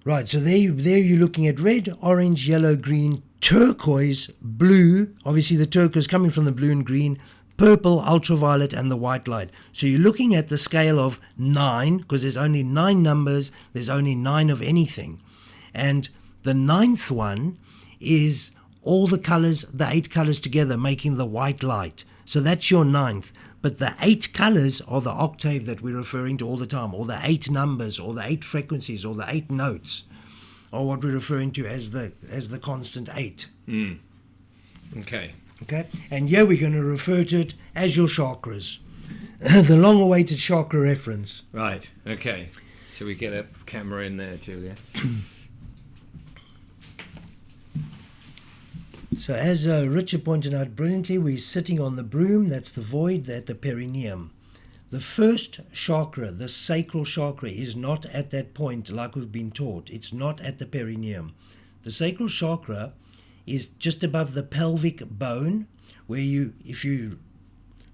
S3: Right, so there you're looking at red, orange, yellow, green, turquoise, blue, obviously the turquoise coming from the blue and green, purple, ultraviolet, and the white light. So you're looking at the scale of 9, because there's only 9 numbers, there's only 9 of anything. And the 9th one is all the colours, the 8 colours together, making the white light. So that's your 9th. But the 8 colours are the octave that we're referring to all the time, or the 8 numbers, or the 8 frequencies, or the 8 notes, or what we're referring to as the constant 8.
S1: Okay.
S3: Okay? And here we're going to refer to it as your chakras. The long-awaited chakra reference.
S1: Right. Okay. Shall we get a camera in there, Julia?
S3: So as Richard pointed out brilliantly, we're sitting on the broom, that's the void, at the perineum. The first chakra, the sacral chakra, is not at that point like we've been taught. It's not at the perineum. The sacral chakra is just above the pelvic bone, where if you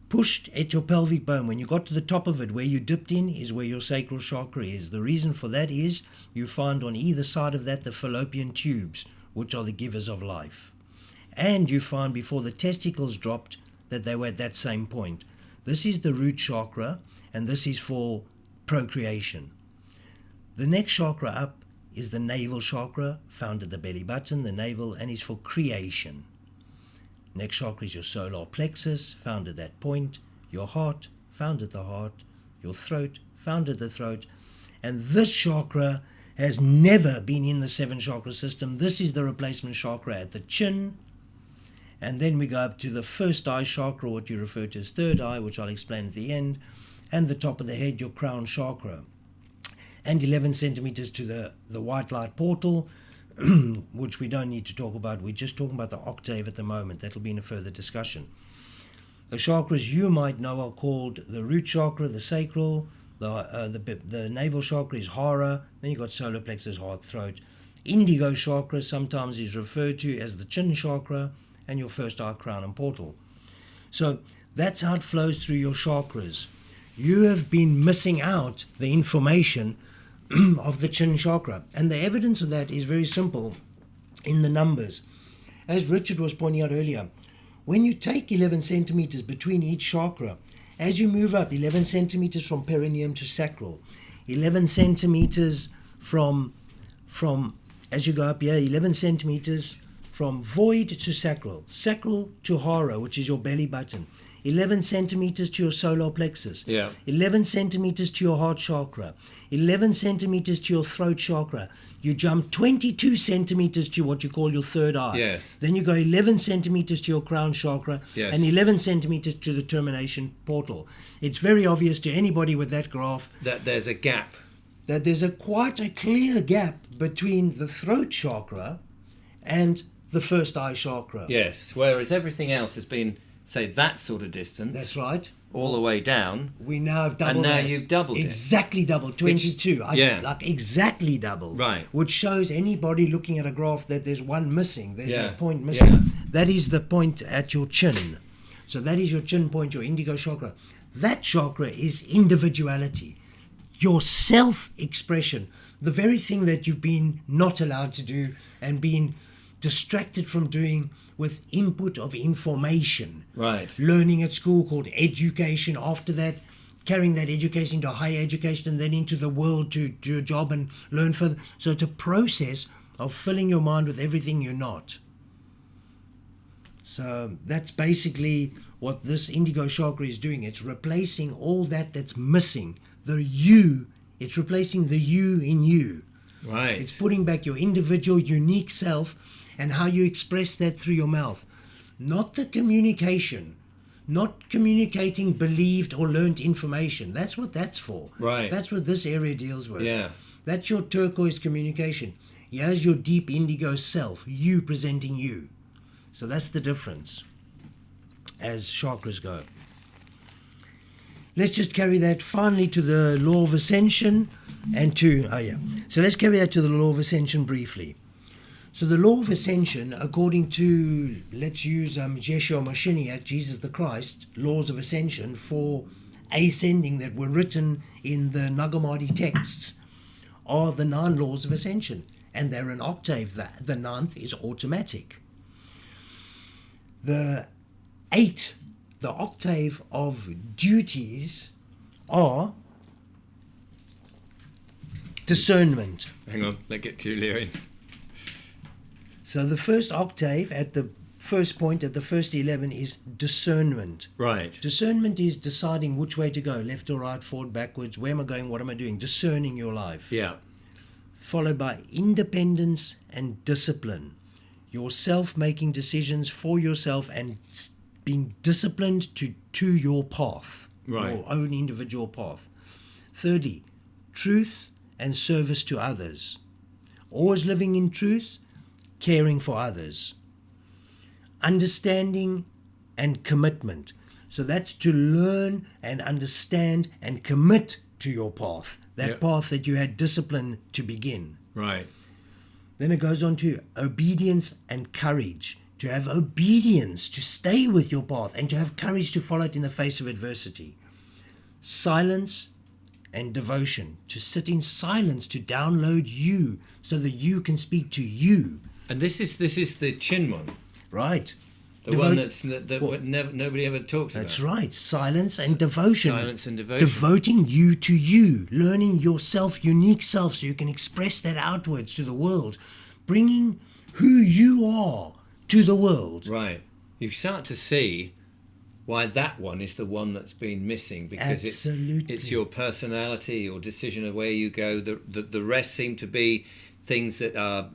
S3: pushed at your pelvic bone, when you got to the top of it, where you dipped in, is where your sacral chakra is. The reason for that is you find on either side of that the fallopian tubes, which are the givers of life. And you find before the testicles dropped that they were at that same point. This is the root chakra, and this is for procreation. The next chakra up is the navel chakra, found at the belly button, the navel, and is for creation. Next chakra is your solar plexus, found at that point. Your heart, found at the heart. Your throat, found at the throat. And this chakra has never been in the 7 chakra system. This is the replacement chakra at the chin. And then we go up to the first eye chakra, what you refer to as third eye, which I'll explain at the end, and the top of the head, your crown chakra. And 11 centimeters to the white light portal, which we don't need to talk about. We're just talking about the octave at the moment. That'll be in a further discussion. The chakras you might know are called the root chakra, the sacral, the navel chakra is hara, then you've got solar plexus, heart, throat. Indigo chakra sometimes is referred to as the chin chakra, and your first eye, crown, and portal. So that's how it flows through your chakras. You have been missing out the information of the chin chakra. And the evidence of that is very simple in the numbers. As Richard was pointing out earlier, when you take 11 centimeters between each chakra, as you move up 11 centimeters from perineum to sacral, 11 centimeters from as you go up here, 11 centimeters from void to sacral, sacral to hara, which is your belly button, 11 centimeters to your solar plexus, 11 centimeters to your heart chakra, 11 centimeters to your throat chakra. You jump 22 centimeters to what you call your third eye.
S1: Yes.
S3: Then you go 11 centimeters to your crown chakra,
S1: yes,
S3: and 11 centimeters to the termination portal. It's very obvious to anybody with that graph
S1: that there's a gap.
S3: That there's quite a clear gap between the throat chakra and the first eye chakra.
S1: Yes, whereas everything else has been, say, that sort of distance.
S3: That's right.
S1: All the way down.
S3: We now have doubled.
S1: And now
S3: that.
S1: you've doubled
S3: exactly doubled, 22. Like exactly double.
S1: Right.
S3: Which shows anybody looking at a graph that there's one missing. There's a point missing.
S1: Yeah.
S3: That is the point at your chin. So that is your chin point, your indigo chakra. That chakra is individuality. Your self-expression. The very thing that you've been not allowed to do and been distracted from doing with input of information.
S1: Right.
S3: Learning at school called education. After that, carrying that education into higher education and then into the world to do a job and learn further. So it's a process of filling your mind with everything you're not. So that's basically what this indigo chakra is doing. It's replacing all that's missing. The you, it's replacing the you in you.
S1: Right.
S3: It's putting back your individual, unique self and how you express that through your mouth. Not the communication. not communicating believed or learnt information. That's what that's for.
S1: Right.
S3: That's what this area deals with.
S1: Yeah.
S3: That's your turquoise communication. Here's your deep indigo self, you presenting you. So that's the difference as chakras go. Let's just carry that finally to the law of ascension and to, So let's carry that to the law of ascension briefly. So the law of ascension, according to, let's use Yeshua Mashiach, Jesus the Christ, laws of ascension for ascending that were written in the Nag Hammadi texts, are the 9 laws of ascension. And they're an octave. The 9th is automatic. The 8, the octave of duties are discernment.
S1: Hang on, let's get Julia in.
S3: So the first octave at the first point, at the first 11, is discernment.
S1: Right.
S3: Discernment is deciding which way to go, left or right, forward, backwards, where am I going, what am I doing, discerning your life.
S1: Yeah.
S3: Followed by independence and discipline. Yourself making decisions for yourself and being disciplined to your path,
S1: Right.
S3: your own individual path. Thirdly, truth and service to others. Always living in truth, caring for others. Understanding and commitment. So that's to learn and understand and commit to your path. That
S1: Yep.
S3: path that you had discipline to begin.
S1: Right.
S3: Then it goes on to obedience and courage. To have obedience, to stay with your path, and to have courage to follow it in the face of adversity. Silence and devotion. To sit in silence, to download you, so that you can speak to you.
S1: And this is the chin one.
S3: Right.
S1: The one nobody ever talks about.
S3: That's right. Silence and devotion.
S1: Silence and devotion.
S3: Devoting you to you. Learning yourself, unique self, so you can express that outwards to the world. Bringing who you are to the world.
S1: Right. You start to see why that one is the one that's been missing, because
S3: Absolutely.
S1: it's your personality, your decision of where you go. The rest seem to be things that are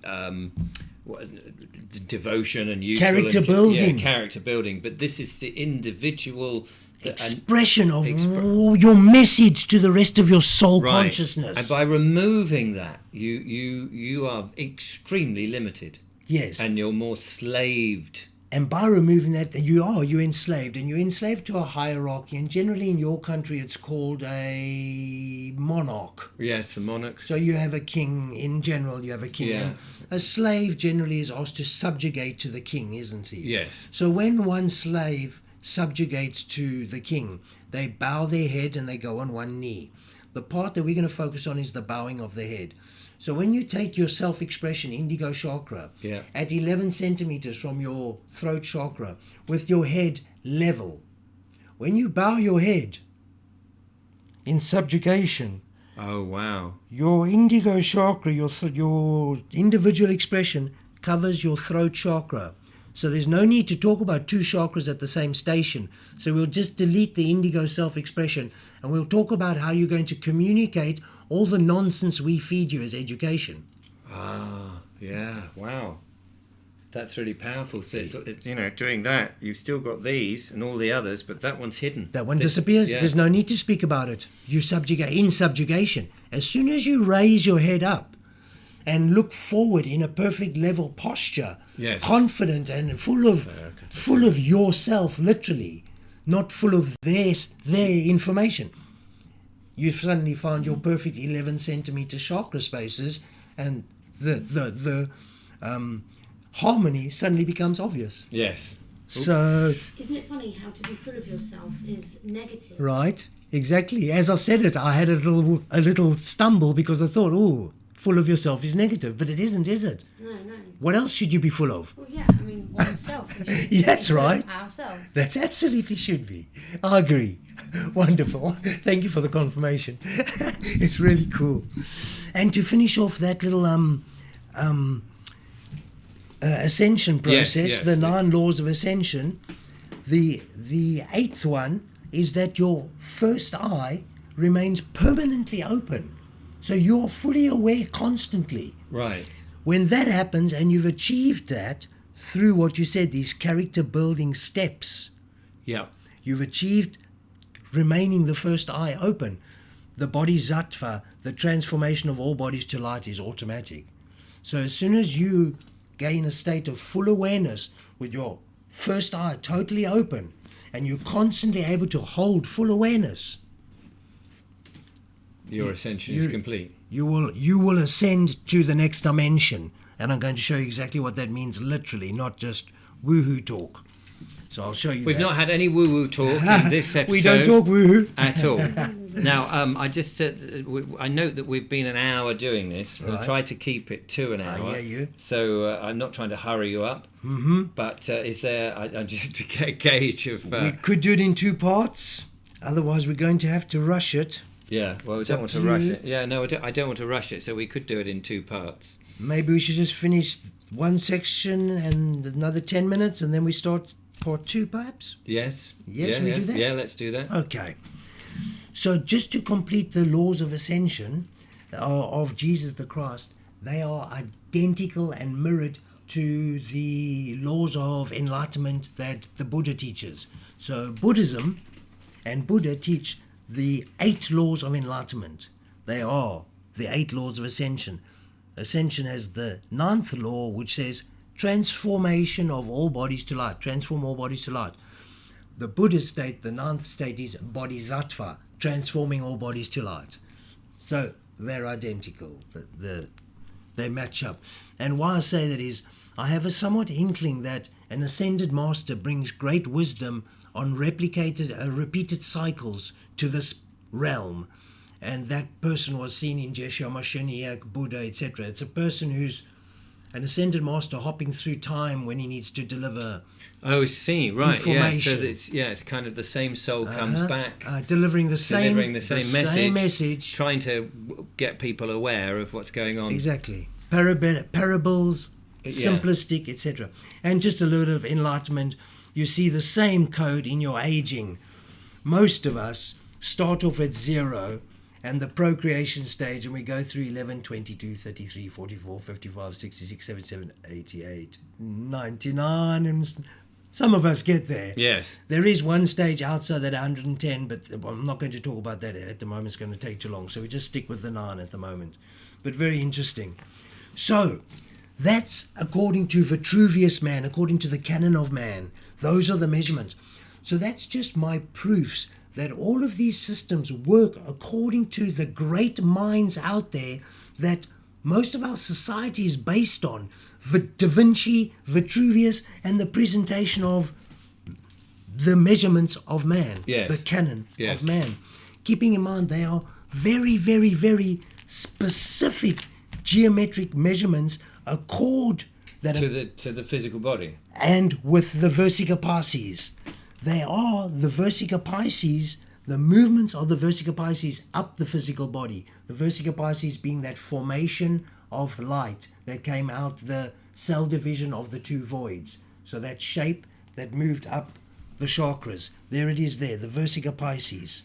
S1: devotion and useful
S3: Character
S1: and,
S3: building.
S1: Yeah, character building. But this is the individual
S3: expression of your message to the rest of your soul consciousness.
S1: And by removing that, you are extremely limited.
S3: Yes.
S1: And you're more slaved.
S3: And by removing that, you're enslaved. And you're enslaved to a hierarchy. And generally in your country, it's called a monarch.
S1: Yes, the monarch.
S3: So you have a king. In general, you have a king.
S1: Yeah.
S3: And a slave generally is asked to subjugate to the king, isn't he?
S1: Yes.
S3: So when one slave subjugates to the king, they bow their head and they go on one knee. The part that we're going to focus on is the bowing of the head. So when you take your self-expression, indigo chakra, at 11 centimeters from your throat chakra, with your head level, when you bow your head in subjugation,
S1: oh wow,
S3: your indigo chakra, your individual expression covers your throat chakra. So there's no need to talk about 2 chakras at the same station. So we'll just delete the indigo self-expression and we'll talk about how you're going to communicate all the nonsense we feed you as education.
S1: Ah, yeah, wow. That's really powerful. So it's, doing that, you've still got these and all the others, but that one's hidden.
S3: That one disappears. Yeah. There's no need to speak about it. You subjugate in subjugation. As soon as you raise your head up and look forward in a perfect level posture,
S1: yes,
S3: confident and full of yourself, literally, not full of their information, you've suddenly found your perfect 11 centimeter chakra spaces, and the harmony suddenly becomes obvious.
S1: Yes.
S3: So
S2: isn't it funny how to be full of yourself is negative?
S3: Right, exactly. As I said it, I had a little stumble because I thought, oh, full of yourself is negative, but it isn't, is it?
S2: No.
S3: What else should you be full of?
S2: Well, yeah, I mean, oneself.
S3: That's right.
S2: Ourselves.
S3: That's absolutely should be. I agree. Wonderful. Thank you for the confirmation. It's really cool. And to finish off that little ascension process, the 9 laws of ascension, the 8th one is that your first eye remains permanently open. So you're fully aware constantly.
S1: Right.
S3: When that happens and you've achieved that through what you said, these character building steps,
S1: yeah,
S3: you've achieved remaining the first eye open. The bodhisattva, the transformation of all bodies to light, is automatic. So as soon as you gain a state of full awareness with your first eye totally open, and you're constantly able to hold full awareness,
S1: your ascension is complete.
S3: You will ascend to the next dimension. And I'm going to show you exactly what that means literally, not just woohoo talk. So I'll show you.
S1: We've not had any woo-woo talk in this episode.
S3: We don't talk woohoo
S1: at all. Now, I note that we've been an hour doing this. We'll
S3: Right.
S1: try to keep it to an hour.
S3: I hear you.
S1: So I'm not trying to hurry you up.
S3: Mm-hmm.
S1: But is there, just to get a gauge of...
S3: We could do it in 2 parts. Otherwise, we're going to have to rush it.
S1: Yeah, well, we
S3: It's
S1: don't
S3: up
S1: want
S3: to
S1: to rush
S3: you.
S1: it. Yeah, no, I don't want to rush it, so we could do it in 2 parts.
S3: Maybe we should just finish one section and another 10 minutes, and then we start part 2, perhaps?
S1: Yes?
S3: Yes,
S1: yeah,
S3: we
S1: yeah.
S3: do that?
S1: Yeah, let's do that.
S3: Okay. So just to complete the laws of ascension of Jesus the Christ, they are identical and mirrored to the laws of enlightenment that the Buddha teaches. So Buddhism and Buddha teach the 8 laws of enlightenment. They are the 8 laws of ascension. Ascension has the 9th law, which says transformation of all bodies to light. Transform all bodies to light. The Buddhist state, the 9th state, is bodhisattva, transforming all bodies to light. So they're identical. They match up. And why I say that is, I have a somewhat inkling that an ascended master brings great wisdom on repeated cycles to this realm. And that person was seen in Geshe Mashiach, Buddha, etc. It's a person who's an ascended master hopping through time when he needs to deliver
S1: Oh, I see. Right. Yeah. So
S3: information.
S1: it's kind of the same soul comes back,
S3: delivering the same message.
S1: trying to get people aware of what's going on.
S3: Exactly. Parables,
S1: Yeah.
S3: simplistic, etc. And just a little bit of enlightenment. You see the same code in your aging. Most of us start off at 0 and the procreation stage, and we go through 11, 22, 33, 44, 55, 66, 77, 88, 99, and some of us get there.
S1: Yes.
S3: There is one stage outside that 110, but I'm not going to talk about that at the moment. It's going to take too long. So we just stick with the 9 at the moment. But very interesting. So that's according to Vitruvius Man, according to the canon of man. Those are the measurements. So that's just my proofs that all of these systems work according to the great minds out there that most of our society is based on. Da Vinci, Vitruvius, and the presentation of the measurements of man,
S1: Yes.
S3: the canon
S1: Yes.
S3: of man. Keeping in mind they are very, very, very specific geometric measurements accord that
S1: To the physical body.
S3: and with the Versica Pisces. They are the Versica Pisces, the movements of the Versica Pisces up the physical body. The Versica Pisces being that formation of light that came out the cell division of the 2 voids. So that shape that moved up the chakras. There it is there, the Versica Pisces.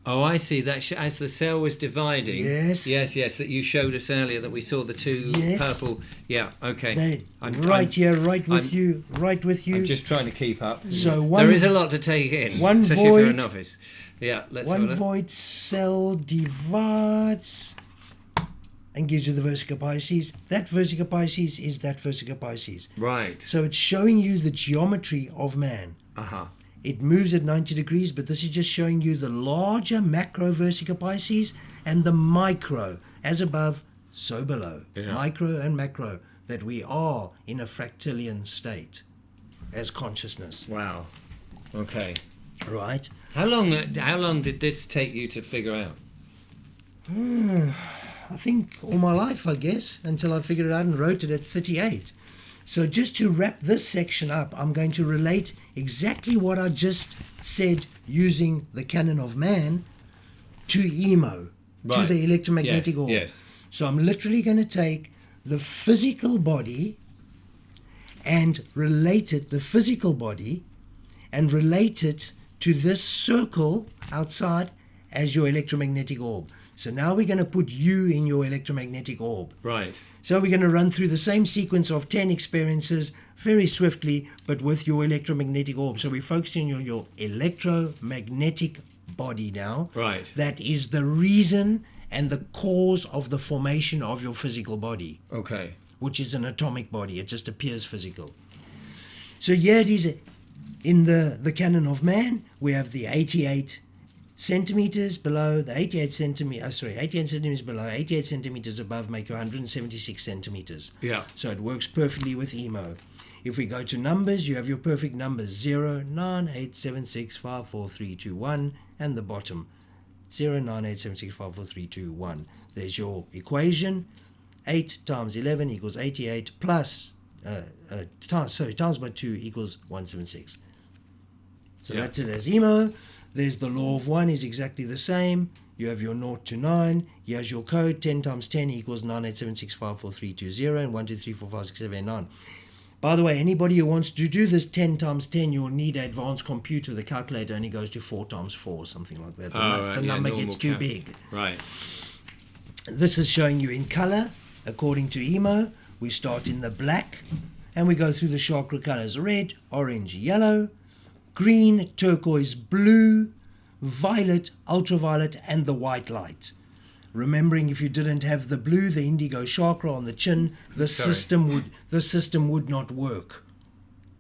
S1: Oh, I see. That as the cell was dividing.
S3: Yes.
S1: Yes. That you showed us earlier that we saw the 2
S3: Yes.
S1: purple. Yeah. Okay.
S3: They,
S1: I'm
S3: here, right with
S1: I'm-
S3: you, right with you.
S1: I'm just trying to keep up.
S3: So one-
S1: there is a lot to take in,
S3: one
S1: especially if you're a
S3: void-
S1: novice. Yeah. Let's have a
S3: One
S1: look.
S3: void cell divides and gives you the Versica Pisces. That Versica Pisces is that Versica Pisces.
S1: Right.
S3: So it's showing you the geometry of man.
S1: Uh-huh.
S3: It moves at 90 degrees, but this is just showing you the larger macro Versica Pisces and the micro, as above, so below.
S1: Yeah.
S3: Micro and macro, that we are in a fractilian state as consciousness,
S1: Wow. Okay.
S3: right?
S1: How long did this take you to figure out?
S3: I think all my life, I guess, until I figured it out and wrote it at 38. So just to wrap this section up, I'm going to relate exactly what I just said using the canon of man to emo, to
S1: Right.
S3: the electromagnetic orb.
S1: Yes.
S3: So I'm literally going to take the physical body and relate it, the physical body, and relate it to this circle outside as your electromagnetic orb. So now we're going to put you in your electromagnetic orb.
S1: Right.
S3: So we're going to run through the same sequence of 10 experiences, very swiftly, but with your electromagnetic orb. So we're focusing on your electromagnetic body now.
S1: Right.
S3: That is the reason and the cause of the formation of your physical body,
S1: Okay.
S3: which is an atomic body. It just appears physical. So here it is in the canon of man. We have the 88 centimeters below, the 88 centimeters below, 88 centimeters above make you 176 centimeters.
S1: Yeah.
S3: So it works perfectly with emo. If we go to numbers, you have your perfect numbers 0, 9, 8, 7, 6, 5, 4, 3, 2, 1, and the bottom 0, 9, 8, 7, 6, 5, 4, 3, 2, 1. There's your equation. 8 times 11 equals 88 plus, times by 2 equals 176. So
S1: Yeah.
S3: that's it as emo. There's the law of 1 is exactly the same. You have your 0 to 9. Here's your code. 10 times 10 equals 9, 8, 7, 6, 5, 4, 3, 2, 0. And 1, 2, 3, 4, 5, 6, 7, 8, 9. By the way, anybody who wants to do this 10 times 10, you'll need an advanced computer. The calculator only goes to 4 times 4, something like that. The number gets too big.
S1: Right.
S3: This is showing you in color. According to emo, we start in the black and we go through the chakra colors: red, orange, yellow, green, turquoise, blue, violet, ultraviolet, and the white light. Remembering, if you didn't have the blue, the indigo chakra on the chin, the system would not work.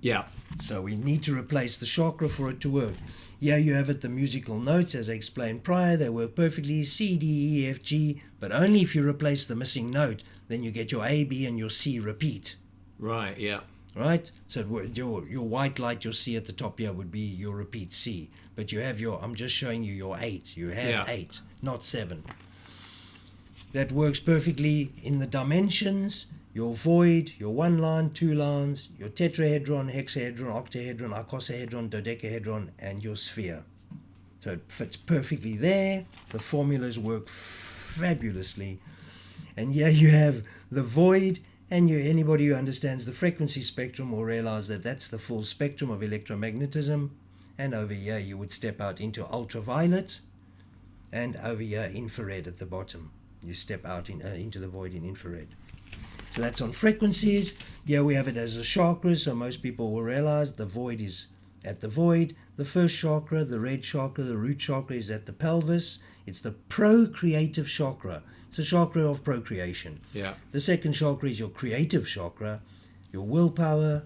S1: Yeah.
S3: So we need to replace the chakra for it to work. Here you have it, the musical notes, as I explained prior. They work perfectly: C, D, E, F, G, but only if you replace the missing note. Then you get your A, B, and your C repeat.
S1: Right. Yeah.
S3: Right? So your white light you'll see at the top here would be your repeat C. But you have I'm just showing you your 8. You have 8, not 7. That works perfectly in the dimensions. Your void, your 1 line, 2 lines, your tetrahedron, hexahedron, octahedron, icosahedron, dodecahedron, and your sphere. So it fits perfectly there. The formulas work fabulously. And here you have the void, and anybody who understands the frequency spectrum will realize that that's the full spectrum of electromagnetism. And over here you would step out into ultraviolet, and over here infrared at the bottom. You step out into the void in infrared. So that's on frequencies. Here we have it as a chakra, so most people will realize the void is at the void. The first chakra, the red chakra, the root chakra, is at the pelvis. It's the procreative chakra. It's a chakra of procreation.
S1: Yeah.
S3: The second chakra is your creative chakra, your willpower,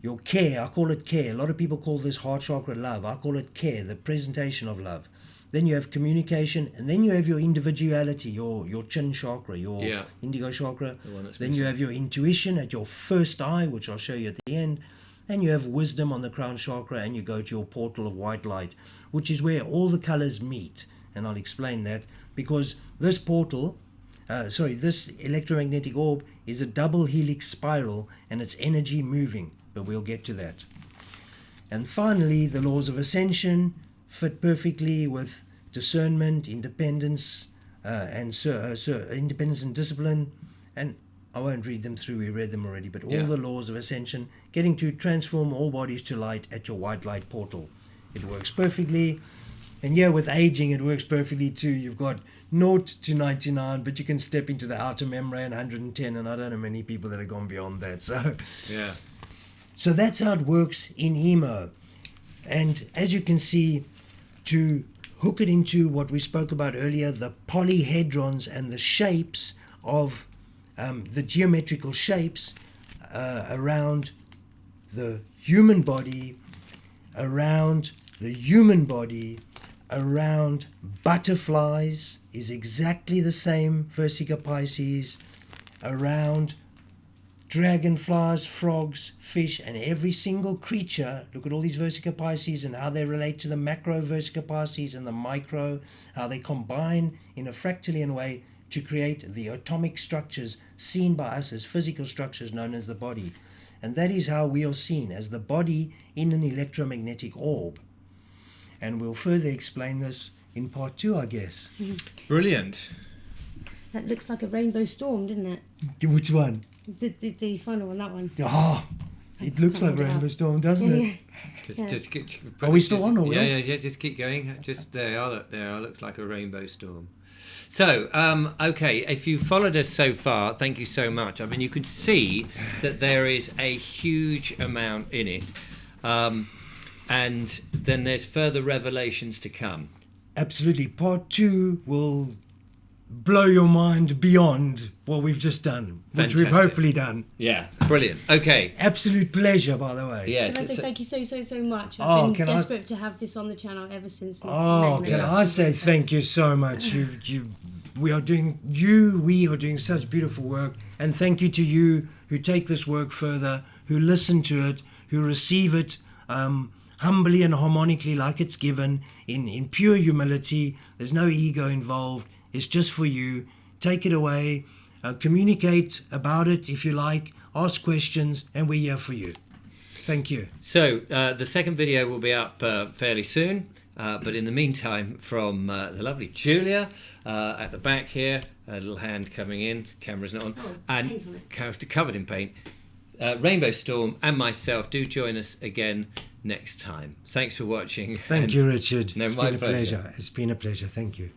S3: your care. I call it care. A lot of people call this heart chakra love. I call it care, the presentation of love. Then you have communication, and then you have your individuality, your chin chakra, your indigo chakra. Then you have your intuition at your first eye, which I'll show you at the end. And you have wisdom on the crown chakra, and you go to your portal of white light, which is where all the colors meet. And I'll explain that, because this portal, this electromagnetic orb is a double helix spiral, and it's energy moving, but we'll get to that. And finally, the laws of ascension fit perfectly with discernment, independence, independence and discipline. And I won't read them through, we read them already, but all the laws of ascension, getting to transform all bodies to light at your white light portal. It works perfectly. And yeah, with aging, it works perfectly too. You've got 0 to 99, but you can step into the outer membrane, 110, and I don't know many people that have gone beyond that. So that's how it works in emo. And as you can see, to hook it into what we spoke about earlier, the polyhedrons and the shapes of the geometrical shapes around the human body, around butterflies is exactly the same, Versica Pisces, around dragonflies, frogs, fish, and every single creature. Look at all these Versica Pisces and how they relate to the macro Versica Pisces and the micro, how they combine in a fractalian way to create the atomic structures seen by us as physical structures known as the body. And that is how we are seen, as the body in an electromagnetic orb. And we'll further explain this in part 2, I guess.
S1: Brilliant.
S2: That looks like a rainbow storm, didn't it?
S3: Which one?
S2: The final one, that one.
S3: Ah, it looks like Rainbow Storm, doesn't it? Are we still on, or
S1: yeah, just keep going. Just there, look, looks like a rainbow storm. So, okay, if you followed us so far, thank you so much. I mean, you can see that there is a huge amount in it. And then there's further revelations to come.
S3: Absolutely. Part 2 will blow your mind beyond what we've just done, which we've
S1: Fantastic.
S3: hopefully done.
S1: Yeah, brilliant. Okay.
S3: Absolute pleasure, by the way.
S1: Yeah.
S2: Can I say thank you so much?
S3: Oh,
S2: I've been
S3: can I-
S2: desperate to have this on the channel ever since we
S3: Oh,
S2: met
S3: can I say thank you so much? We are doing such beautiful work, and thank you to you who take this work further, who listen to it, who receive it humbly and harmonically like it's given, in pure humility. There's no ego involved. It's just for you. Take it away, communicate about it if you like, ask questions, and we're here for you. Thank you.
S1: So the second video will be up fairly soon. But in the meantime, from the lovely Julia at the back here, a little hand coming in, camera's not on, and
S2: paint on it.
S1: covered in paint, Rainbow Storm and myself, do join us again next time. Thanks for watching.
S3: Thank you, Richard.
S1: No,
S3: It's
S1: my
S3: been a
S1: pleasure.
S3: pleasure. It's been a pleasure. Thank you.